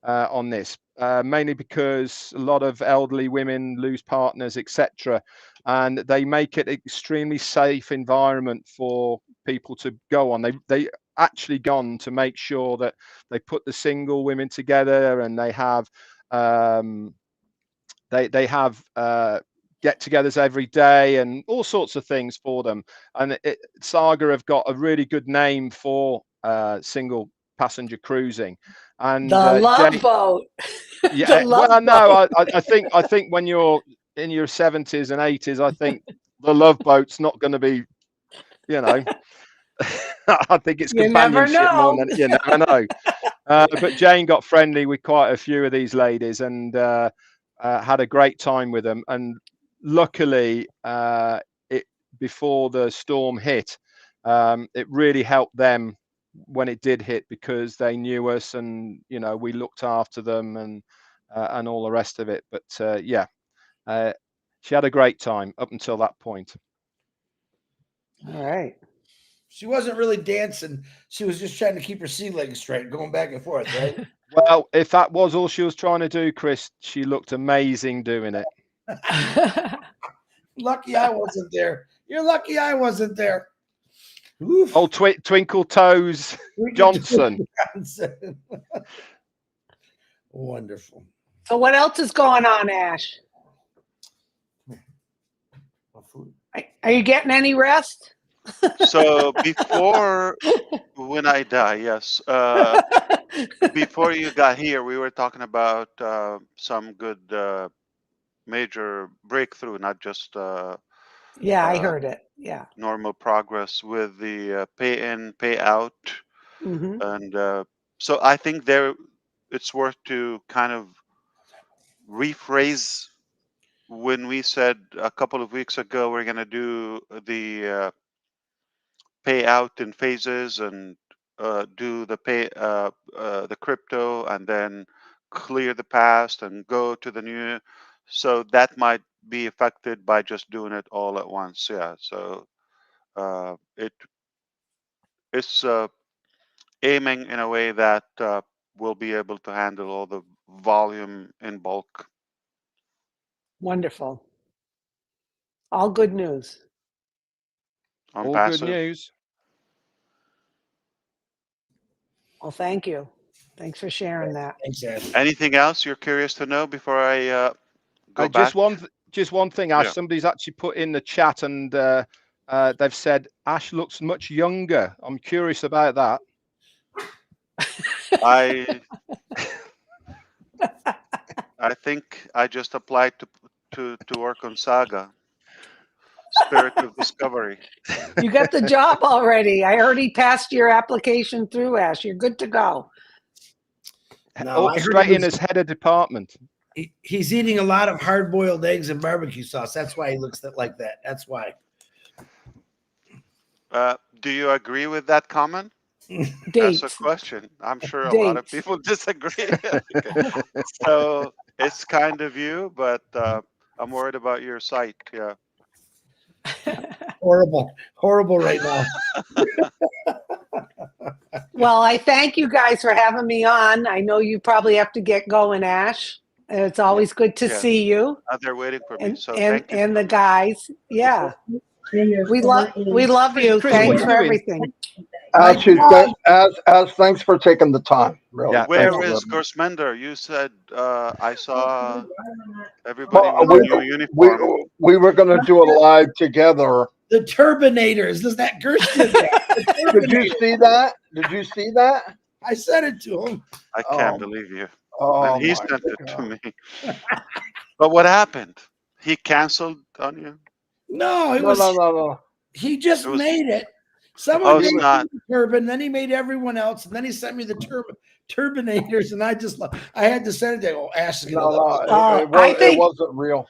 on this, mainly because a lot of elderly women lose partners, etc., and they make it an extremely safe environment for people to go on. They actually gone to make sure that they put the single women together, and they have get-togethers every day and all sorts of things for them. And Saga have got a really good name for single passenger cruising. And The Love Jane, Boat. yeah, The well, Love no, Boat. I think when you're in your 70s and 80s, I think the Love Boat's not going to be, I think it's You never companionship more know. than you never know. But Jane got friendly with quite a few of these ladies and had a great time with them. And luckily, it before the storm hit, it really helped them when it did hit because they knew us and we looked after them and all the rest of it. But yeah, she had a great time up until that point. All right. She wasn't really dancing. She was just trying to keep her sea legs straight, going back and forth, right? Well, if that was all she was trying to do, Chris, she looked amazing doing it. Lucky I wasn't there. You're lucky I wasn't there. Oof. Oh, Twinkle Toes Johnson. Wonderful. So what else is going on, Ash? Are you getting any rest? So before when I die, yes. Before you got here, we were talking about some good major breakthrough, not just Yeah, I heard it. Yeah. normal progress with the pay in, pay out, Mm-hmm. and so I think it's worth to kind of rephrase when we said a couple of weeks ago we're going to do the payout in phases and do the crypto and then clear the past and go to the new. So that might be affected by just doing it all at once. Yeah. So it's aiming in a way that we'll be able to handle all the volume in bulk. Wonderful. All good news. All good Onpassive. news. Well, thank you. Thanks for sharing that. Thanks, Ash. Anything else you're curious to know before I go back? Just one thing, Ash. Yeah. Somebody's actually put in the chat and they've said Ash looks much younger. I'm curious about that. I think I just applied to work on Saga. Spirit of Discovery. You got the job already. I already passed your application through, Ash. You're good to go. No, I heard Straight he in was- as head of department. He's eating a lot of hard-boiled eggs and barbecue sauce. That's why he looks like that. That's why. Do you agree with that comment? Dates. That's a question. I'm sure a lot of Dates. people disagree. Okay. So it's kind of you, but I'm worried about your sight. Yeah. Horrible right now. Well, I thank you guys for having me on. I know you probably have to get going, Ash. It's always good to Yeah. see you They're waiting for me. and So and, thank you. and the guys. Yeah. We love you. Chris, Thanks what for are you doing? everything. As thanks for taking the time. Really. Yeah, Where Thank you is very much. Gorsmender? You said I saw everybody Well, with a new uniform. we were going to do a live together. The Turbinators. Is that Gersh did that? The Did you Turbinator. see that? Did you see that? I said it to him. I can't believe you. Oh, And he my sent it to God. me. But what happened? He canceled on you? No, it No, was no. he just It was- made it. Someone Oh, it's gave me not. the turban, then he made everyone else, and then he sent me the Turbinators, and I had to send it to him. Oh, Ash is gonna love this. It wasn't real.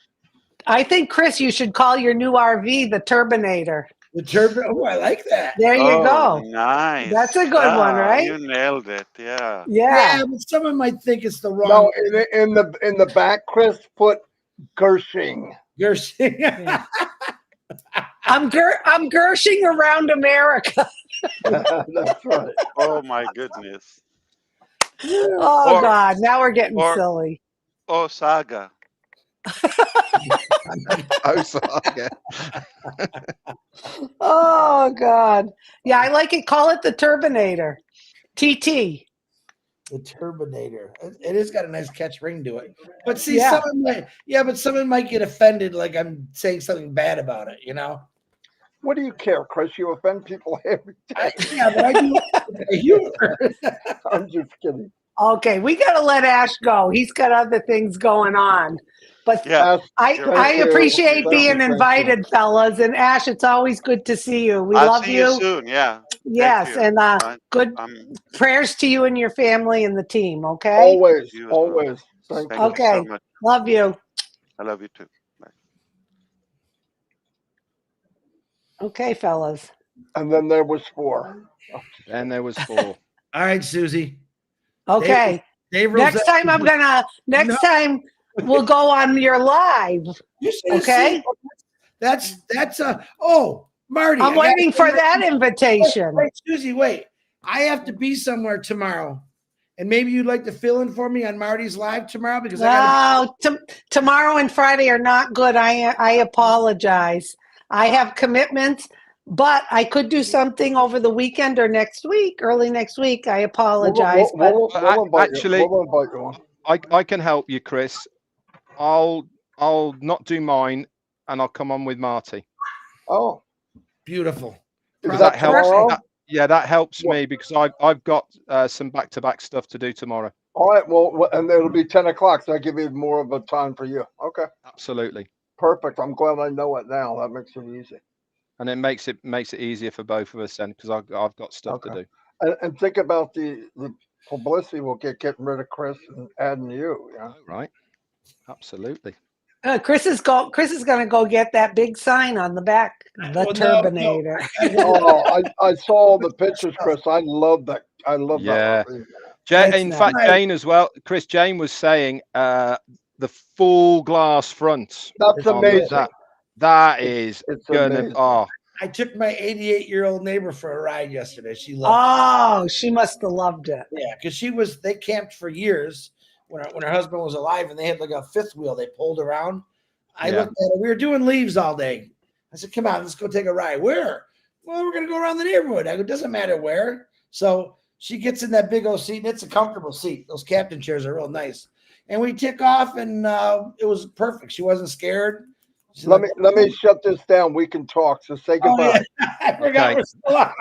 I think, Chris, you should call your new RV the Turbinator. The turban. Oh, I like that. There you go. Nice. That's a good one, right? You nailed it. Yeah. Yeah. But someone might think it's the wrong. No, in the back, Chris put Gershing. Gersh. Yeah. I'm Gershing around America. That's right. Oh my goodness. Oh Or- God, now we're getting or- silly. Oh, Saga. Oh, Saga. Oh God. Yeah, I like it. Call it the Turbinator. TT. The Turbinator. It has got a nice catch ring to it. But see, Yeah. someone might get offended like I'm saying something bad about it, you know? What do you care, Chris? You offend people every day. But I do humor. I'm just kidding. Okay, we got to let Ash go. He's got other things going on. But Yeah. I Thank you. appreciate Thank being you. invited, fellas. And Ash, it's always good to see you. We I'll love see you soon. Yeah. Yes, you. and good I'm prayers to you and your family and the team. Okay. Always, you as well. always. Thank Thank you. you Okay. so much. Love you. I love you too. Bye. Okay, fellas. And then there was 4. Then there was 4. All right, Susie. Okay. Dave Next Rosette- time No. time we'll go on your live. You should have Okay. seen. That's Marty. I'm I gotta waiting for send that invitation. Wait, Susie, wait. I have to be somewhere tomorrow. And maybe you'd like to fill in for me on Marty's live tomorrow because I got No, tomorrow and Friday are not good. I apologize. I have commitments, but I could do something over the weekend or next week, early next week. I apologize, but We'll invite Actually, you. We'll invite you on. I can help you, Chris. I'll not do mine, and I'll come on with Marty. Oh, beautiful. is That that helps. tomorrow? Yeah, that helps What? me because I've got some back-to-back stuff to do tomorrow. All right. Well, and it'll be 10 o'clock, so I give you more of a time for you. Okay. Absolutely. Perfect. I'm glad I know it now. That makes it easy. And it makes it easier for both of us then because I've got stuff to Okay. do. And think about the publicity we'll get getting rid of Chris and adding you. Yeah. Oh, right. Absolutely. Chris is going to go get that big sign on the back, the Well, no, Turbinator. Oh, I saw the pictures, Chris. I love that. I love Yeah. that. It's In nice. fact, Jane as well. Chris, Jane was saying the full glass front. That's on amazing. that is It's gonna. amazing. Oh, I took my 88-year-old neighbor for a ride yesterday. She loved Oh, she must have loved it. it. Yeah, because they camped for years when her husband was alive and they had like a fifth wheel they pulled around. I Yeah. looked at it. We were doing leaves all day. I said, come on, let's go take a ride. Where? Well, we're gonna go around the neighborhood. I go, doesn't matter where. So she gets in that big old seat, and it's a comfortable seat. Those captain chairs are real nice. And we took off, and it was perfect. She wasn't scared. She's Let like, me shut this down. We can talk. So say oh, goodbye. yeah. I forgot Okay. we're still on.